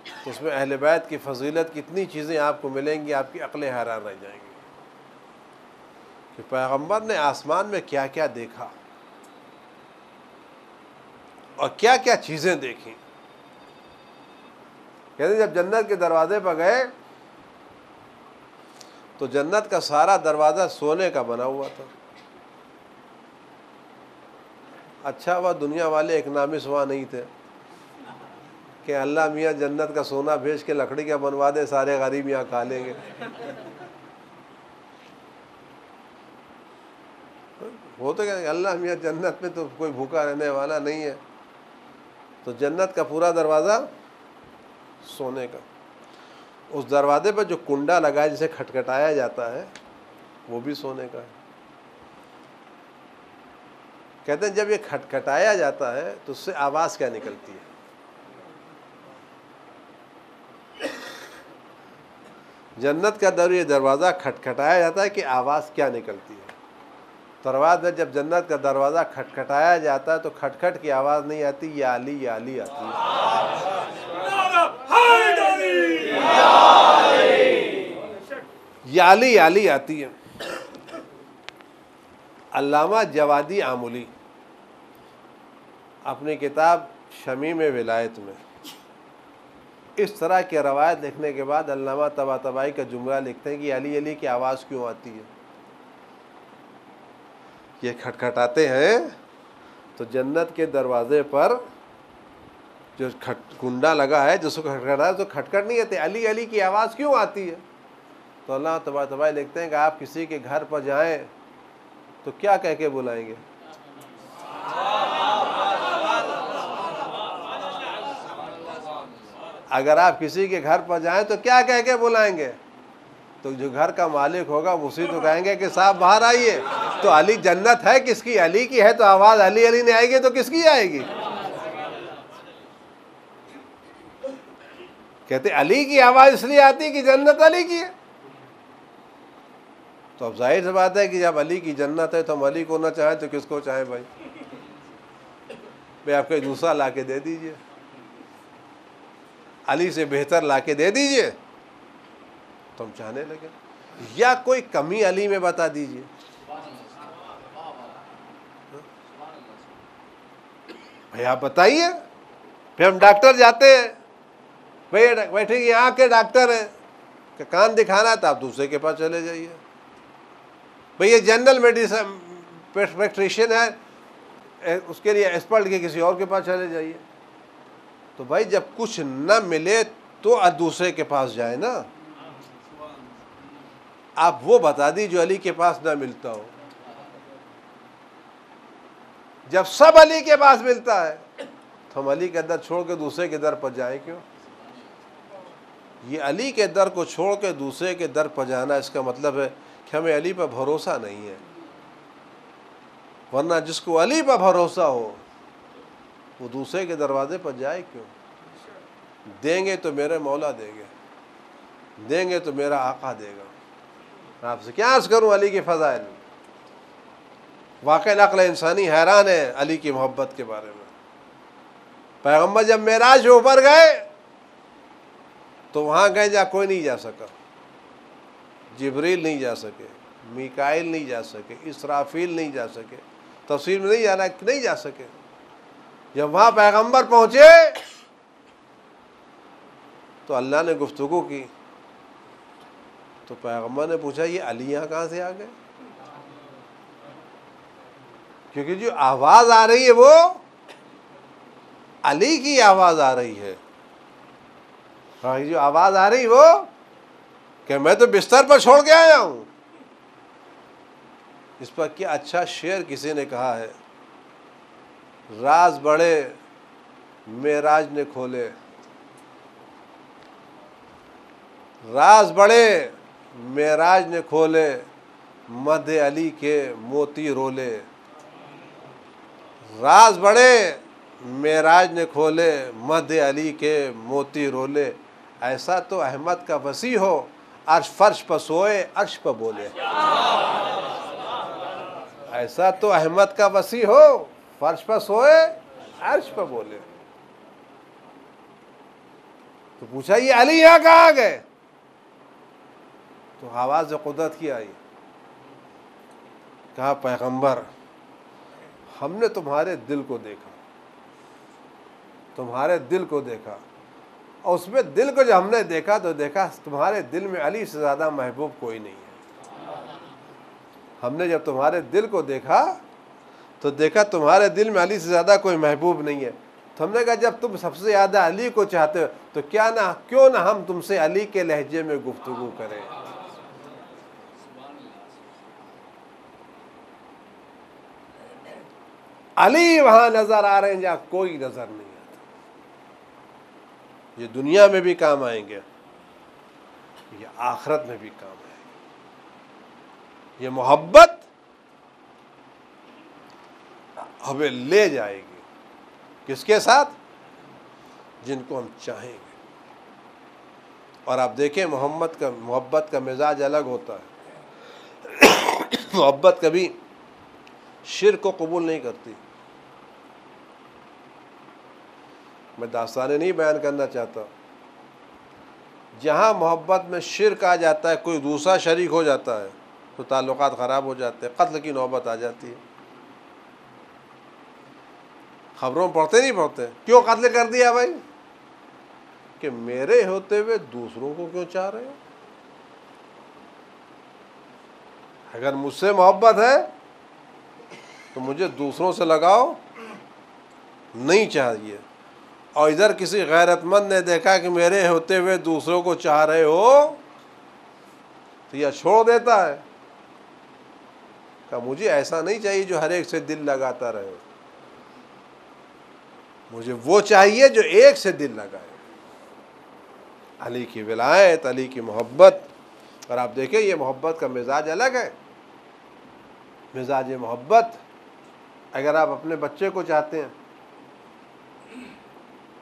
تو اس میں اہل بیت کی فضیلت کتنی چیزیں آپ کو ملیں گی، آپ کی عقلیں حیران رہ جائیں گی کہ پیغمبر نے آسمان میں کیا کیا دیکھا اور کیا کیا چیزیں دیکھیں۔ کہتے ہیں جب جنت کے دروازے پر گئے تو جنت کا سارا دروازہ سونے کا بنا ہوا تھا۔ اچھا ہوا دنیا والے ایک نامس وہاں نہیں تھے کہ اللہ میاں جنت کا سونا بھیج کے لکڑی کا بنوا دے، سارے غریب یہاں کھا لیں گے۔ وہ تو کہ اللہ میاں جنت میں تو کوئی بھوکا رہنے والا نہیں ہے۔ تو جنت کا پورا دروازہ سونے کا، اس دروازے پر جو کنڈا لگا ہے جسے کھٹکھٹایا جاتا ہے وہ بھی سونے کا ہے۔ کہتے ہیں جب یہ کھٹکھٹایا جاتا ہے تو اس سے آواز کیا نکلتی ہے؟ جنت کا یہ دروازہ کھٹکھٹایا جاتا ہے کہ آواز کیا نکلتی ہے؟ دروازہ جب جنت کا دروازہ کھٹکھٹایا جاتا ہے تو کھٹکھٹ کی آواز نہیں آتی، یا علی یا علی آتی ہے، یا علی یا علی آتی ہے۔ علامہ جوادی آملی اپنی کتاب شمیم ولایت میں اس طرح کی روایت لکھنے کے بعد علامہ طباطبائی کا جملہ لکھتے ہیں کہ علی علی کی آواز کیوں آتی ہے؟ یہ کھٹکھٹاتے ہیں تو جنت کے دروازے پر جو کنڈا لگا ہے جس کو کھٹکھٹا ہے تو کھٹکھٹ نہیں آتے، علی علی کی آواز کیوں آتی ہے؟ تو اللہ طباطبائی لکھتے ہیں کہ آپ کسی کے گھر پر جائیں تو کیا کہہ کے بلائیں گے؟ اگر آپ کسی کے گھر پر جائیں تو کیا کہہ کے بلائیں گے؟ تو جو گھر کا مالک ہوگا اسی تو کہیں گے کہ صاحب باہر آئیے۔ تو علی جنت ہے کس کی؟ علی کی ہے، تو آواز علی علی نہیں آئے گی تو کس کی آئے گی؟ کہتے علی کی آواز اس لیے آتی ہے کہ جنت علی کی ہے۔ تو اب ظاہر سی بات ہے کہ جب علی کی جنت ہے تو ہم علی کو نہ چاہیں تو کس کو چاہیں بھائی؟ آپ کوئی دوسرا لا کے دے دیجئے، علی سے بہتر لا کے دے دیجئے تو ہم چاہنے لگے، یا کوئی کمی علی میں بتا دیجئے۔ بھائی آپ بتائیے پھر ہم ڈاکٹر جاتے ہیں، بھائی بیٹھے یہ آنکھ کے ڈاکٹر ہیں کہ کان دکھانا ہے تو آپ دوسرے کے پاس چلے جائیے، بھئی یہ جنرل میڈیسن پیٹریشین ہے، اس کے لیے ایکسپرٹ کے کسی اور کے پاس چلے جائیے۔ تو بھائی جب کچھ نہ ملے تو دوسرے کے پاس جائے نا، آپ وہ بتا دی جو علی کے پاس نہ ملتا ہو۔ جب سب علی کے پاس ملتا ہے تو ہم علی کے در چھوڑ کے دوسرے کے در پر جائیں کیوں؟ یہ علی کے در کو چھوڑ کے دوسرے کے در پر جانا، اس کا مطلب ہے کہ ہمیں علی پر بھروسہ نہیں ہے، ورنہ جس کو علی پر بھروسہ ہو وہ دوسرے کے دروازے پر جائے کیوں؟ دیں گے تو میرے مولا دیں گے، دیں گے تو میرا آقا دے گا۔ میں آپ سے کیا عرض کروں علی کے فضائل، واقعی عقل انسانی حیران ہے علی کی محبت کے بارے میں۔ پیغمبر جب معراج اوپر گئے تو وہاں گئے جہاں کوئی نہیں جا سکا، جبریل نہیں جا سکے، میکائیل نہیں جا سکے، اسرافیل نہیں جا سکے، تفسیر میں نہیں جا سکے۔ جب وہاں پیغمبر پہنچے تو اللہ نے گفتگو کی، تو پیغمبر نے پوچھا یہ علی یہاں کہاں سے آ گئے؟ کیونکہ جو آواز آ رہی ہے وہ علی کی آواز آ رہی ہے، جو آواز آ رہی وہ کہ میں تو بستر پر چھوڑ کے آیا ہوں۔ اس پر کیا اچھا شعر کسی نے کہا ہے، راز بڑے معراج نے کھولے، راز بڑے معراج نے کھولے، مدح علی کے موتی رولے، راز بڑے معراج نے کھولے، مدح علی کے موتی رولے، ایسا تو احمد کا وسیع ہو، عرش فرش پر سوئے عرش پر بولے۔ ایسا تو احمد کا وسیع ہو، فرش پر سوئے عرش پر بولے۔ تو پوچھا یہ علی یہاں کہاں گئے؟ تو آواز قدرت کی آئی، کہا پیغمبر ہم نے تمہارے دل کو دیکھا، تمہارے دل کو دیکھا، اور اس میں دل کو جب ہم نے دیکھا تو دیکھا تمہارے دل میں علی سے زیادہ محبوب کوئی نہیں ہے۔ ہم نے جب تمہارے دل کو دیکھا تو دیکھا تمہارے دل میں علی سے زیادہ کوئی محبوب نہیں ہے۔ تو ہم نے کہا جب تم سب سے زیادہ علی کو چاہتے ہو تو کیوں نہ ہم تم سے علی کے لہجے میں گفتگو کریں۔ علی وہاں نظر آ رہے ہیں جہاں کوئی نظر نہیں آتا۔ یہ دنیا میں بھی کام آئیں گے، یہ آخرت میں بھی کام آئیں گے۔ یہ محبت ہمیں لے جائے گی کس کے ساتھ؟ جن کو ہم چاہیں گے۔ اور آپ دیکھیں محبت کا مزاج الگ ہوتا ہے۔ محبت کبھی شرک کو قبول نہیں کرتی۔ میں داستانیں نہیں بیان کرنا چاہتا، جہاں محبت میں شرک آ جاتا ہے، کوئی دوسرا شریک ہو جاتا ہے تو تعلقات خراب ہو جاتے ہیں، قتل کی نوبت آ جاتی ہے۔ خبروں میں پڑھتے نہیں پڑھتے کیوں قتل کر دیا بھائی؟ کہ میرے ہوتے ہوئے دوسروں کو کیوں چاہ رہے ہو؟ اگر مجھ سے محبت ہے تو مجھے دوسروں سے لگاؤ نہیں چاہیے، اور ادھر کسی غیرت مند نے دیکھا کہ میرے ہوتے ہوئے دوسروں کو چاہ رہے ہو تو یہ چھوڑ دیتا ہے کہ مجھے ایسا نہیں چاہیے جو ہر ایک سے دل لگاتا رہے، مجھے وہ چاہیے جو ایک سے دل لگائے۔ علی کی ولایت، علی کی محبت، اور آپ دیکھیں یہ محبت کا مزاج الگ ہے۔ مزاج محبت، اگر آپ اپنے بچے کو چاہتے ہیں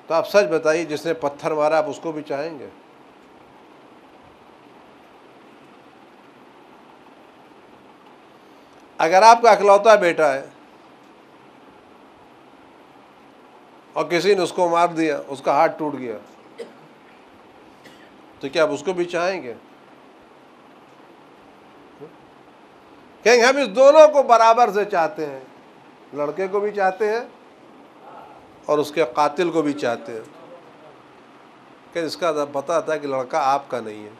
تو آپ سچ بتائیے جس نے پتھر مارا آپ اس کو بھی چاہیں گے؟ اگر آپ کا اکلوتا بیٹا ہے اور کسی نے اس کو مار دیا، اس کا ہاتھ ٹوٹ گیا، تو کیا آپ اس کو بھی چاہیں گے؟ کہیں گے ہم اس دونوں کو برابر سے چاہتے ہیں، لڑکے کو بھی چاہتے ہیں اور اس کے قاتل کو بھی چاہتے ہیں کہ اس کا پتہ تھا کہ لڑکا آپ کا نہیں ہے،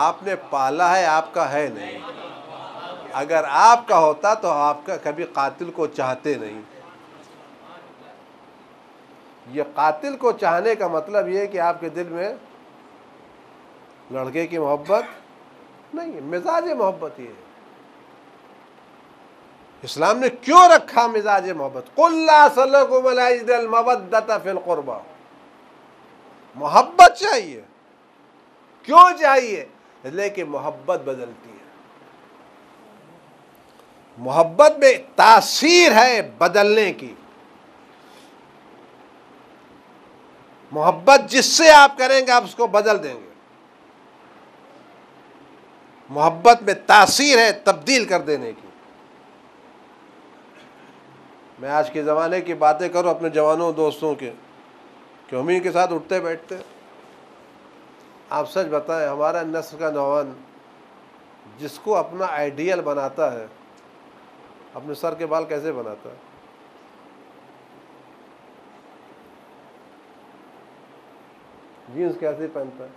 آپ نے پالا ہے، آپ کا ہے نہیں. اگر آپ کا ہوتا تو آپ کا کبھی قاتل کو چاہتے نہیں. یہ قاتل کو چاہنے کا مطلب یہ ہے کہ آپ کے دل میں لڑکے کی محبت نہیں ہے، مزاج محبت یہ ہے. اسلام نے کیوں رکھا مزاج محبت؟ قُلْ لَا أَسْأَلُكُمْ عَلَيْهِ أَجْرًا إِلَّا الْمَوَدَّةَ فِي الْقُرْبَى. محبت چاہیے. کیوں چاہیے؟ لیکن محبت بدلتی ہے. محبت میں تاثیر ہے بدلنے کی. محبت جس سے آپ کریں گے آپ اس کو بدل دیں گے. محبت میں تاثیر ہے تبدیل کر دینے کی. میں آج کے زمانے کی باتیں کروں اپنے جوانوں دوستوں کے کہ ہم ہی کے ساتھ اٹھتے بیٹھتے. آپ سچ بتائیں ہمارا نسل کا نوجوان جس کو اپنا آئیڈیل بناتا ہے اپنے سر کے بال کیسے بناتا ہے؟ جینس کیسی پہنتا ہے؟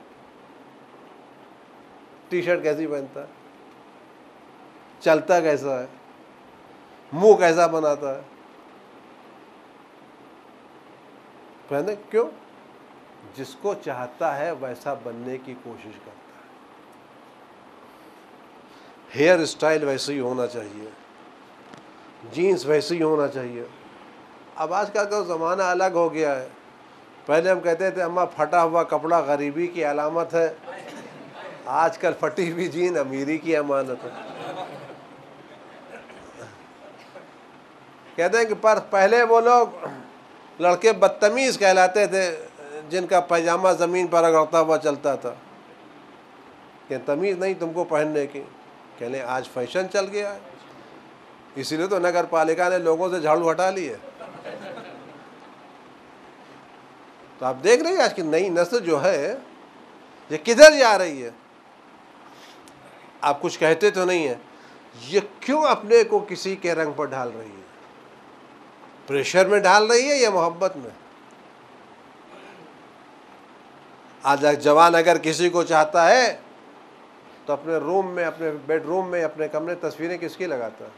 ٹی شرٹ کیسی پہنتا ہے؟ چلتا کیسا ہے؟ منہ کیسا بناتا ہے؟ پہنے کیوں؟ جس کو چاہتا ہے ویسا بننے کی کوشش کرتا ہے. ہیئر اسٹائل ویسے ہی ہونا چاہیے، جینس ویسے ہی ہونا چاہیے. اب آج کل کا زمانہ الگ ہو گیا ہے. پہلے ہم کہتے تھے اماں پھٹا ہوا کپڑا غریبی کی علامت ہے، آج کل پھٹی ہوئی جین امیری کی امانت ہے. کہتے ہیں کہ پر پہلے وہ لوگ لڑکے بدتمیز کہلاتے تھے جن کا پیجامہ زمین پر رگڑتا ہوا چلتا تھا، کہ تمیز نہیں تم کو پہننے کی. کہ لیں آج فیشن چل گیا ہے، اسی لیے تو نگر پالکا نے لوگوں سے جھاڑو ہٹا لی ہے. تو آپ دیکھ رہے ہیں آج کی نئی نسل جو ہے یہ کدھر جا رہی ہے. آپ کچھ کہتے تو نہیں ہیں، یہ کیوں اپنے کو کسی کے رنگ پر ڈھال رہی ہے؟ پریشر میں ڈال رہی ہے یا محبت میں؟ آج جوان اگر کسی کو چاہتا ہے تو اپنے روم میں، اپنے بیڈ روم میں، اپنے کمرے تصویریں کس کی لگاتا ہے؟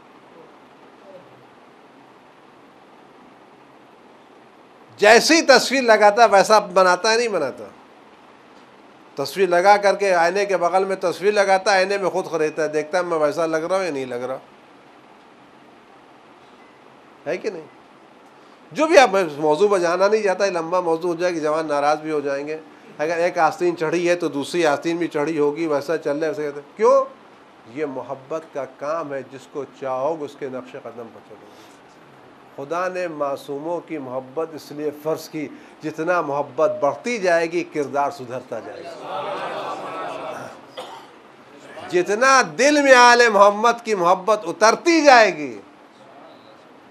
جیسی تصویر لگاتا ویسا بناتا ہے نہیں بناتا؟ تصویر لگا کر کے آئینے کے بغل میں تصویر لگاتا ہے، آئینے میں خود خریدتا ہے، دیکھتا ہے میں ویسا لگ رہا ہوں یا نہیں لگ رہا ہے کہ نہیں؟ جو بھی آپ موضوع پر جانا نہیں چاہتا، یہ لمبا موضوع ہو جائے کہ جوان ناراض بھی ہو جائیں گے. اگر ایک آستین چڑھی ہے تو دوسری آستین بھی چڑھی ہوگی، ویسا چل رہا ہے ویسے کہتے ہیں. کیوں؟ یہ محبت کا کام ہے. جس کو چاہو گے اس کے نقش قدم پر چلو گے. خدا نے معصوموں کی محبت اس لیے فرض کی، جتنا محبت بڑھتی جائے گی کردار سدھرتا جائے گا. جتنا دل میں آل محمد کی محبت اترتی جائے گی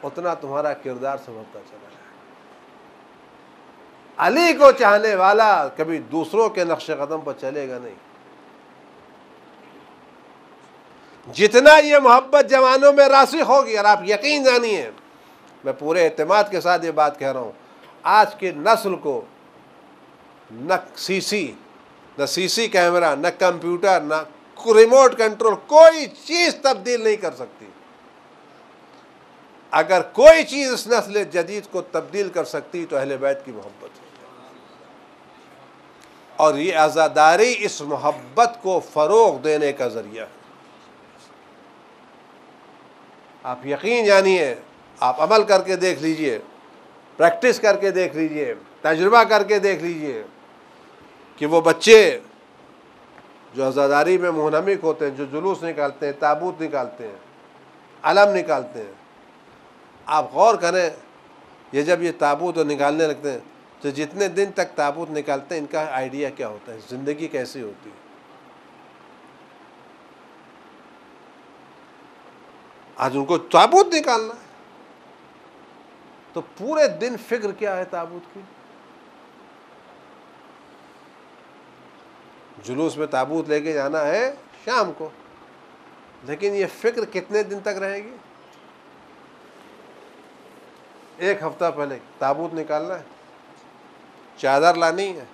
اتنا تمہارا کردار سنورتا چلا جائے گا. علی کو چاہنے والا کبھی دوسروں کے نقش قدم پر چلے گا نہیں. جتنا یہ محبت جوانوں میں راسخ ہوگی، اور آپ یقین جانیے میں پورے اعتماد کے ساتھ یہ بات کہہ رہا ہوں، آج کی نسل کو نہ سی سی کیمرہ، نہ کمپیوٹر، نہ ریموٹ کنٹرول، کوئی چیز تبدیل نہیں کر سکتی. اگر کوئی چیز اس نسل جدید کو تبدیل کر سکتی تو اہل بیت کی محبت ہے. اور یہ عزاداری اس محبت کو فروغ دینے کا ذریعہ ہے. آپ یقین جانیے، آپ عمل کر کے دیکھ لیجئے، پریکٹس کر کے دیکھ لیجئے، تجربہ کر کے دیکھ لیجئے کہ وہ بچے جو عزاداری میں منہمک ہوتے ہیں، جو جلوس نکالتے ہیں، تابوت نکالتے ہیں، علم نکالتے ہیں، آپ غور کریں یہ جب یہ تابوت نکالنے لگتے ہیں تو جتنے دن تک تابوت نکالتے ہیں ان کا آئیڈیا کیا ہوتا ہے، زندگی کیسی ہوتی ہے. آج ان کو تابوت نکالنا ہے تو پورے دن فکر کیا ہے تابوت کی. جلوس میں تابوت لے کے جانا ہے شام کو، لیکن یہ فکر کتنے دن تک رہے گی؟ ایک ہفتہ پہلے تابوت نکالنا ہے، چادر لانی ہے،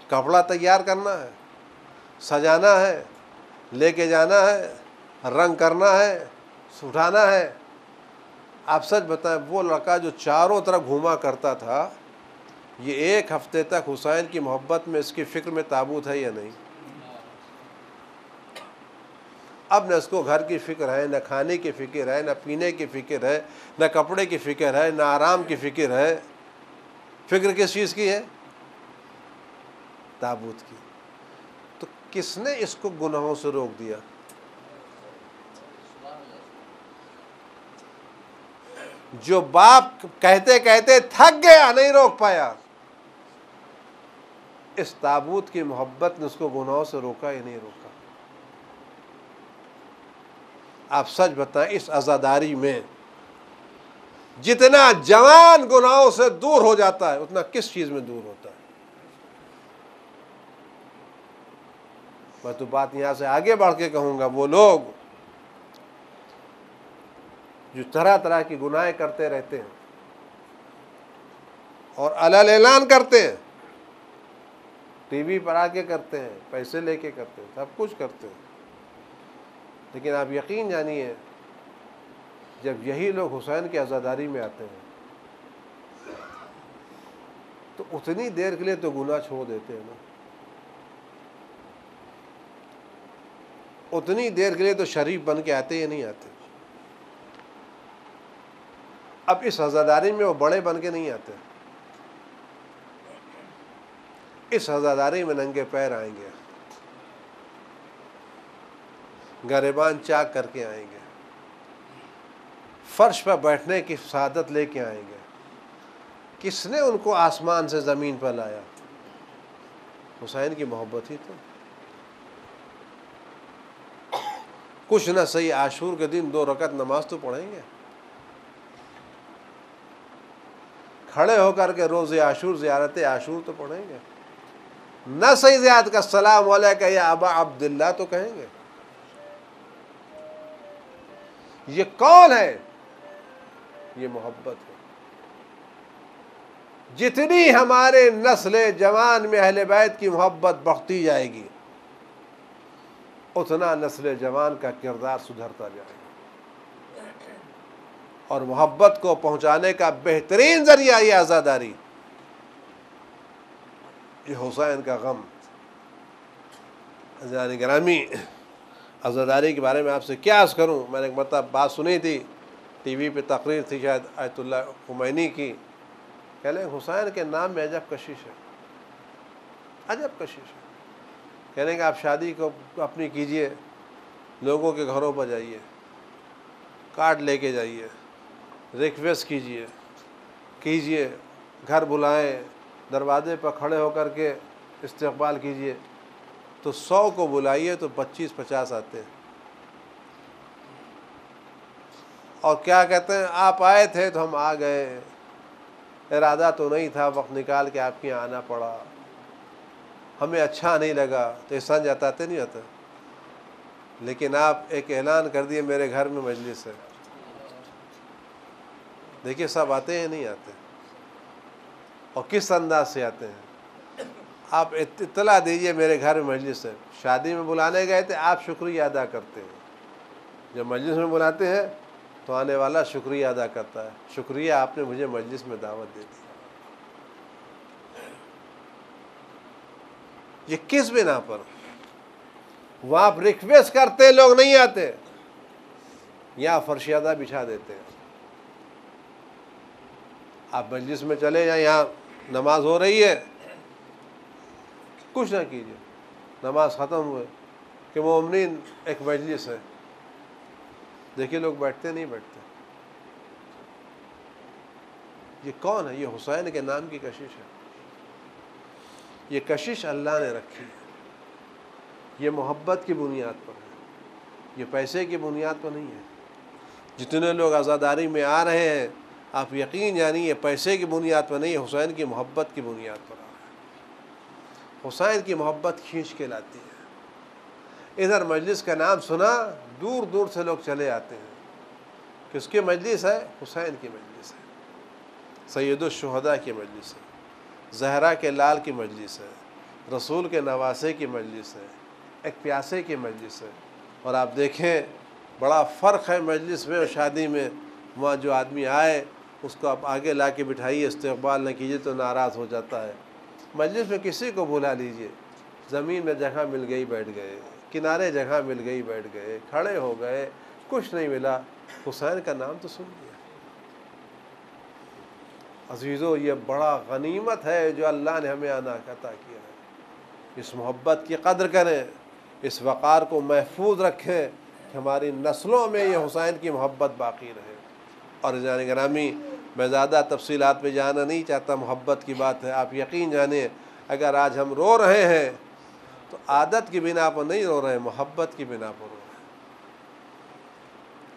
کپڑا تیار کرنا ہے، سجانا ہے، لے کے جانا ہے، رنگ کرنا ہے، اٹھانا ہے۔ آپ سچ بتائیں، وہ لڑکا جو چاروں طرف گھوما کرتا تھا، یہ ایک ہفتے تک حسین کی محبت میں، اس کی فکر میں تابوت ہے یا نہیں؟ اب نہ اس کو گھر کی فکر ہے، نہ کھانے کی فکر ہے، نہ پینے کی فکر ہے، نہ کپڑے کی فکر ہے، نہ آرام کی فکر ہے۔ فکر کس چیز کی ہے؟ تابوت کی۔ تو کس نے اس کو گناہوں سے روک دیا؟ جو باپ کہتے کہتے تھک گیا، نہیں روک پایا، اس تابوت کی محبت نے اس کو گناہوں سے روکا یا نہیں روکا؟ آپ سچ بتائیں، اس عزاداری میں جتنا جوان گناہوں سے دور ہو جاتا ہے، اتنا کس چیز میں دور ہوتا ہے؟ میں تو بات یہاں سے آگے بڑھ کے کہوں گا، وہ لوگ جو طرح طرح کی گناہیں کرتے رہتے ہیں اور علل اعلان کرتے ہیں، ٹی وی پر آ کے کرتے ہیں، پیسے لے کے کرتے ہیں، سب کچھ کرتے ہیں، لیکن آپ یقین جانیے، جب یہی لوگ حسین کی عزاداری میں آتے ہیں تو اتنی دیر کے لیے تو گناہ چھوڑ دیتے ہیں نا، اتنی دیر کے لیے تو شریف بن کے آتے یا نہیں آتے؟ اب اس عزاداری میں وہ بڑے بن کے نہیں آتے، اس عزاداری میں ننگے پیر آئیں گے، گریبان چاک کر کے آئیں گے، فرش پر بیٹھنے کی سعادت لے کے آئیں گے۔ کس نے ان کو آسمان سے زمین پر لایا؟ حسین کی محبت ہی تو۔ کچھ نہ صحیح عاشور کے دن 2 رکعت نماز تو پڑھیں گے، کھڑے ہو کر کے روز عاشور، زیارت عاشور تو پڑھیں گے، نہ صحیح زیارت کا السلام علیکہ یا ابا عبداللہ تو کہیں گے۔ یہ کون ہے؟ یہ محبت ہے۔ جتنی ہمارے نسل جوان میں اہل بیت کی محبت بڑھتی جائے گی، اتنا نسل جوان کا کردار سدھرتا جائے گا، اور محبت کو پہنچانے کا بہترین ذریعہ یہ عزاداری، یہ حسین کا غم۔ عزیزان گرامی، عزاداری کے بارے میں آپ سے کیا عرض کروں؟ میں نے ایک مرتبہ بات سنی تھی، ٹی وی پہ تقریر تھی شاید آیت اللہ خمینی کی، کہہ لیں حسین کے نام میں عجب کشش ہے، عجب کشش ہے۔ کہہ لیں کہ آپ شادی کو اپنی کیجئے، لوگوں کے گھروں پر جائیے، کارڈ لے کے جائیے، ریکویسٹ کیجئے، گھر بلائیں، دروازے پر کھڑے ہو کر کے استقبال کیجئے، تو 100 کو بلائیے تو 25-50 آتے ہیں، اور کیا کہتے ہیں، آپ آئے تھے تو ہم آ گئے، ارادہ تو نہیں تھا، وقت نکال کے آپ کے یہاں آنا پڑا، ہمیں اچھا نہیں لگا، تو احسان جتاتے نہیں ہوتے؟ لیکن آپ ایک اعلان کر دیے میرے گھر میں مجلس ہے، دیکھیے سب آتے ہیں نہیں آتے، اور کس انداز سے آتے ہیں۔ آپ اطلاع دیجئے میرے گھر میں مجلس ہے، شادی میں بلانے گئے تھے، آپ شکریہ ادا کرتے ہیں، جب مجلس میں بلاتے ہیں تو آنے والا شکریہ ادا کرتا ہے، شکریہ آپ نے مجھے مجلس میں دعوت دے دی۔ یہ کس بنا پر؟ وہاں آپ ریکویسٹ کرتے لوگ نہیں آتے، یہاں فرشیادہ بچھا دیتے ہیں۔ آپ مجلس میں چلے جائیں، یہاں نماز ہو رہی ہے، کچھ نہ کیجیے، نماز ختم ہوئے کہ مومنین ایک مجلس ہے، دیکھیے لوگ بیٹھتے نہیں بیٹھتے۔ یہ کون ہے؟ یہ حسین کے نام کی کشش ہے۔ یہ کشش اللہ نے رکھی ہے، یہ محبت کی بنیاد پر ہے، یہ پیسے کی بنیاد پر نہیں ہے۔ جتنے لوگ عزاداری میں آ رہے ہیں، آپ یقین جانیے یہ پیسے کی بنیاد پر نہیں، حسین کی محبت کی بنیاد پر آ رہا ہے۔ حسین کی محبت کھینچ کے لاتی ہے۔ ادھر مجلس کا نام سنا، دور دور سے لوگ چلے آتے ہیں، کس کی مجلس ہے؟ حسین کی مجلس ہے۔ سید الشہداء کی مجلس ہے، زہرا کے لال کی مجلس ہے، رسول کے نواسے کی مجلس ہے، ایک پیاسے کی مجلس ہے۔ اور آپ دیکھیں بڑا فرق ہے مجلس میں اور شادی میں۔ وہاں جو آدمی آئے اس کو آپ آگے لا کے بٹھائیے، استقبال نہ کیجیے تو ناراض ہو جاتا ہے۔ مجلس میں کسی کو بلا لیجئے، زمین میں جگہ مل گئی بیٹھ گئے، کنارے جگہ مل گئی بیٹھ گئے، کھڑے ہو گئے، کچھ نہیں ملا، حسین کا نام تو سن لیا۔ عزیزو، یہ بڑا غنیمت ہے جو اللہ نے ہمیں عطا کیا ہے۔ اس محبت کی قدر کریں، اس وقار کو محفوظ رکھیں کہ ہماری نسلوں میں یہ حسین کی محبت باقی رہے۔ اور عزیزان گرامی، میں زیادہ تفصیلات میں جانا نہیں چاہتا، محبت کی بات ہے، آپ یقین جانیں اگر آج ہم رو رہے ہیں تو عادت کی بنا پر نہیں رو رہے ہیں، محبت کی بنا پر رو رہے ہیں۔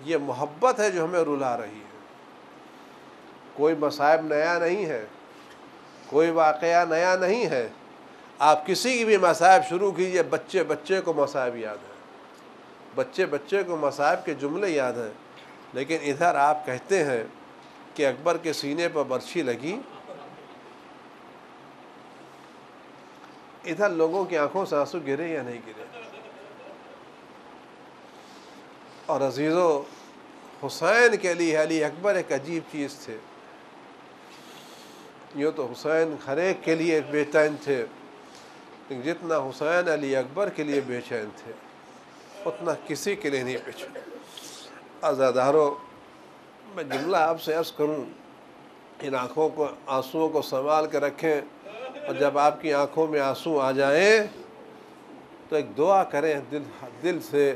یہ محبت ہے جو ہمیں رلا رہی ہے۔ کوئی مصائب نیا نہیں ہے، کوئی واقعہ نیا نہیں ہے۔ آپ کسی کی بھی مصائب شروع کیجئے، بچے بچے کو مصائب یاد ہیں، بچے بچے کو مصائب کے جملے یاد ہیں، لیکن ادھر آپ کہتے ہیں کہ اکبر کے سینے پر برچھی لگی، ادھر لوگوں کی آنکھوں سے آنسو گرے یا نہیں گرے؟ اور عزیزو، حسین کے لیے علی اکبر ایک عجیب چیز تھے۔ یوں تو حسین ہر ایک کے لیے بے چین تھے، لیکن جتنا حسین علی اکبر کے لیے بے چین تھے اتنا کسی کے لیے نہیں بے چین۔ عزادارو، میں جملہ آپ سے عرض کروں، ان آنکھوں کو، آنسوؤں کو سنبھال کے رکھیں، اور جب آپ کی آنکھوں میں آنسو آ جائیں تو ایک دعا کریں، دل سے،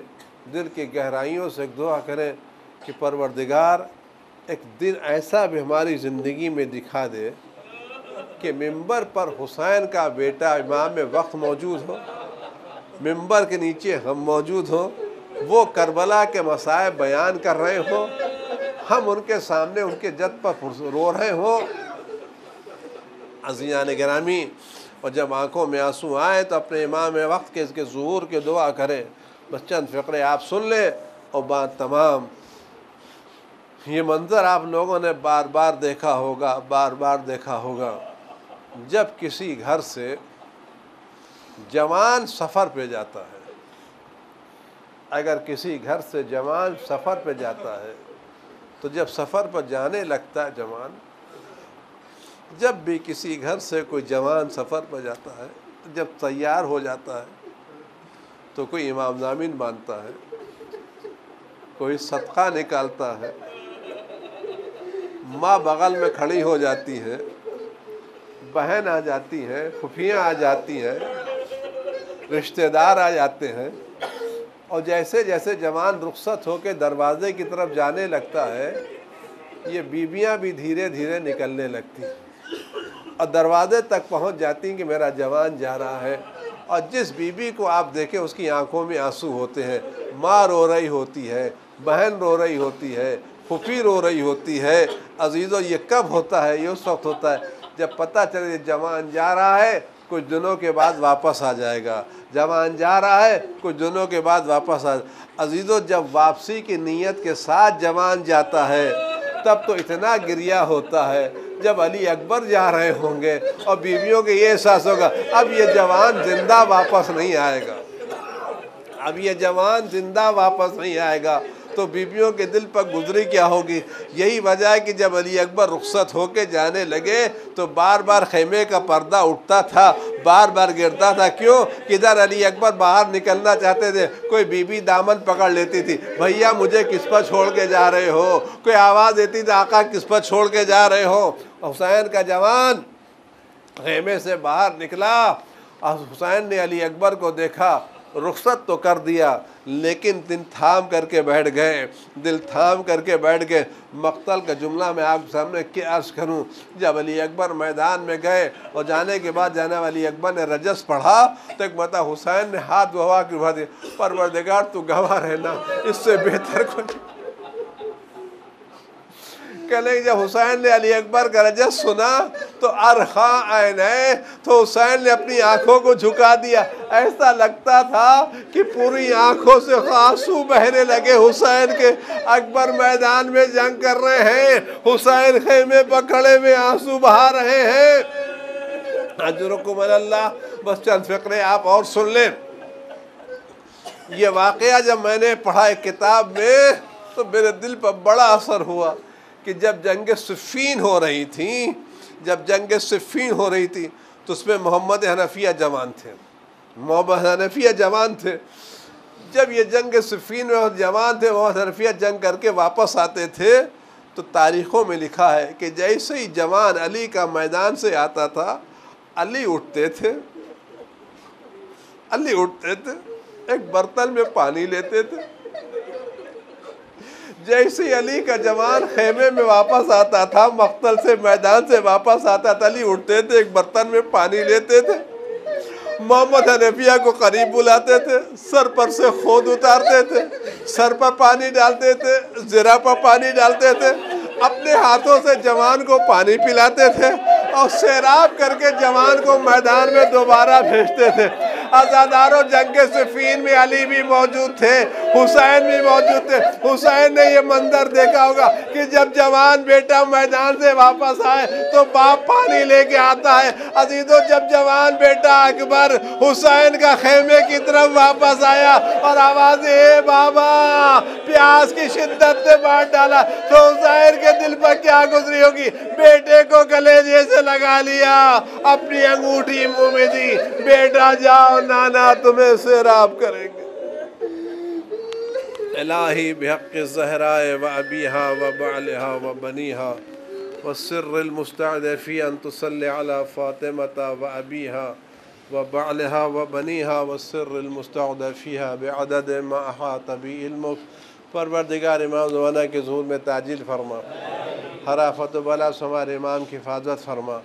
دل کی گہرائیوں سے ایک دعا کریں کہ پروردگار ایک دن ایسا بھی ہماری زندگی میں دکھا دے کہ ممبر پر حسین کا بیٹا امام وقت موجود ہو، ممبر کے نیچے ہم موجود ہوں، وہ کربلا کے مصائب بیان کر رہے ہوں، ہم ان کے سامنے ان کے جد پر رو رہے ہوں۔ عزیزان گرامی، اور جب آنکھوں میں آنسو آئے تو اپنے امام وقت کے اس کے ظہور کی دعا کریں۔ بس چند فقرے آپ سن لیں اور بات تمام۔ یہ منظر آپ لوگوں نے بار بار دیکھا ہوگا، بار بار دیکھا ہوگا، جب کسی گھر سے جوان سفر پہ جاتا ہے، اگر کسی گھر سے جوان سفر پہ جاتا ہے تو جب سفر پر جانے لگتا ہے جوان، جب بھی کسی گھر سے کوئی جوان سفر پر جاتا ہے، جب تیار ہو جاتا ہے تو کوئی امام ضامن باندھتا ہے، کوئی صدقہ نکالتا ہے، ماں بغل میں کھڑی ہو جاتی ہے، بہن آ جاتی ہے، پھوپھیاں آ جاتی ہیں، رشتہ دار آ جاتے ہیں، اور جیسے جیسے جوان رخصت ہو کے دروازے کی طرف جانے لگتا ہے، یہ بیویاں بھی دھیرے دھیرے نکلنے لگتی ہیں اور دروازے تک پہنچ جاتی ہیں کہ میرا جوان جا رہا ہے۔ اور جس بیوی کو آپ دیکھیں اس کی آنکھوں میں آنسو ہوتے ہیں، ماں رو رہی ہوتی ہے، بہن رو رہی ہوتی ہے، پھوپھی رو رہی ہوتی ہے۔ عزیزو، یہ کب ہوتا ہے؟ یہ اس وقت ہوتا ہے جب پتہ چلے جوان جا رہا ہے، کچھ دنوں کے بعد واپس آ جائے گا، جوان جا رہا ہے، کچھ دنوں کے بعد واپس آ جائے گا۔ عزیزو، جب واپسی کی نیت کے ساتھ جوان جاتا ہے تب تو اتنا گریہ ہوتا ہے، جب علی اکبر جا رہے ہوں گے اور بیویوں کے یہ احساس ہوگا اب یہ جوان زندہ واپس نہیں آئے گا، اب یہ جوان زندہ واپس نہیں آئے گا، تو بیویوں کے دل پر گزری کیا ہوگی۔ یہی وجہ ہے کہ جب علی اکبر رخصت ہو کے جانے لگے تو بار بار خیمے کا پردہ اٹھتا تھا، بار بار گرتا تھا۔ کیوں؟ کدھر علی اکبر باہر نکلنا چاہتے تھے، کوئی بی بی دامن پکڑ لیتی تھی، بھیا مجھے کس پر چھوڑ کے جا رہے ہو، کوئی آواز دیتی تھی، آقا کس پر چھوڑ کے جا رہے ہو۔ حسین کا جوان خیمے سے باہر نکلا اور حسین نے علی اکبر کو دیکھا، رخصت تو کر دیا لیکن دل تھام کر کے بیٹھ گئے، دل تھام کر کے بیٹھ گئے۔ مقتل کا جملہ میں آپ کے سامنے کیا عرض کروں، جب علی اکبر میدان میں گئے اور جانے کے بعد جناب علی اکبر نے رجس پڑھا تو ایک مرتبہ حسین نے ہاتھ گوا کے اٹھا دیا، پروردگار تو گواہ رہنا، اس سے بہتر کچھ کہنے کہ جب حسین نے علی اکبر کا رجس سنا تو ارخاں عینیں، تو حسین نے اپنی آنکھوں کو جھکا دیا، ایسا لگتا تھا کہ پوری آنکھوں سے آنسو بہنے لگے حسین کے۔ اکبر میدان میں جنگ کر رہے ہیں، حسین خیمے پر کھڑے میں آنسو بہا رہے ہیں۔ اجرکم اللہ۔ بس چند فقرے آپ اور سن لیں۔ یہ واقعہ جب میں نے پڑھا ایک کتاب میں تو میرے دل پر بڑا اثر ہوا کہ جب جنگ صفین ہو رہی تھی، تو اس میں محمد حنفیہ جوان تھے، جب یہ جنگ صفین میں جوان تھے، محمد حنفیہ جنگ کر کے واپس آتے تھے تو تاریخوں میں لکھا ہے کہ جیسے ہی جوان علی کا میدان سے آتا تھا، علی اٹھتے تھے، ایک برتن میں پانی لیتے تھے۔ جیسے ہی علی کا جوان خیمے میں واپس آتا تھا، مقتل سے میدان سے واپس آتا تھا، علی اٹھتے تھے، ایک برتن میں پانی لیتے تھے، محمد حنفیہ کو قریب بلاتے تھے، سر پر سے خود اتارتے تھے، سر پر پانی ڈالتے تھے، زرہ پر پانی ڈالتے تھے، اپنے ہاتھوں سے جوان کو پانی پلاتے تھے اور سیراب کر کے جوان کو میدان میں دوبارہ بھیجتے تھے۔ عزاداروں، جنگ صفین میں علی بھی موجود تھے، حسین بھی موجود تھے۔ حسین نے یہ منظر دیکھا ہوگا کہ جب جوان بیٹا میدان سے واپس آئے تو باپ پانی لے کے آتا ہے۔ عزیزو، جب جوان بیٹا اکبر حسین کا خیمے کی طرف واپس آیا اور آواز اے بابا پیاس کی شدت سے بانٹ ڈالا تو حسین کے دل پر کیا گزری ہوگی؟ بیٹے کو کلیجے سے لگا لیا، اپنی انگوٹھی منہ میں دی، بیٹا جاؤ نانا تمہیں سیراب کریں گے۔ الہی بحق الزہراء و ابیہا و بعلہا و بنیہا والسر المستعد فی ان تصلی علی فاطمہ و ابیہا و بعلہا و بنیہا والسر المستعد فیہا بعدد ما احاط بی علمک۔ پروردگار امام زمانہ کے ظہور میں تعجیل فرما، ہر آفت و بلا سے ہمارے امام کی حفاظت فرما،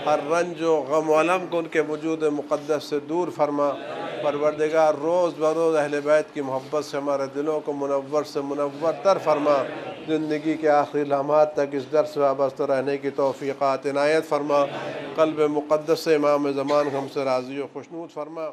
ہر رنج و غم و علم کو ان کے وجود مقدس سے دور فرما۔ پروردگار روز بروز اہل بیت کی محبت سے ہمارے دلوں کو منور سے منور تر فرما، زندگی کے آخری لمحات تک اس در سے وابستہ رہنے کی توفیقات عنایت فرما، قلب مقدس سے امام زمان ہم سے راضی و خوشنود فرما۔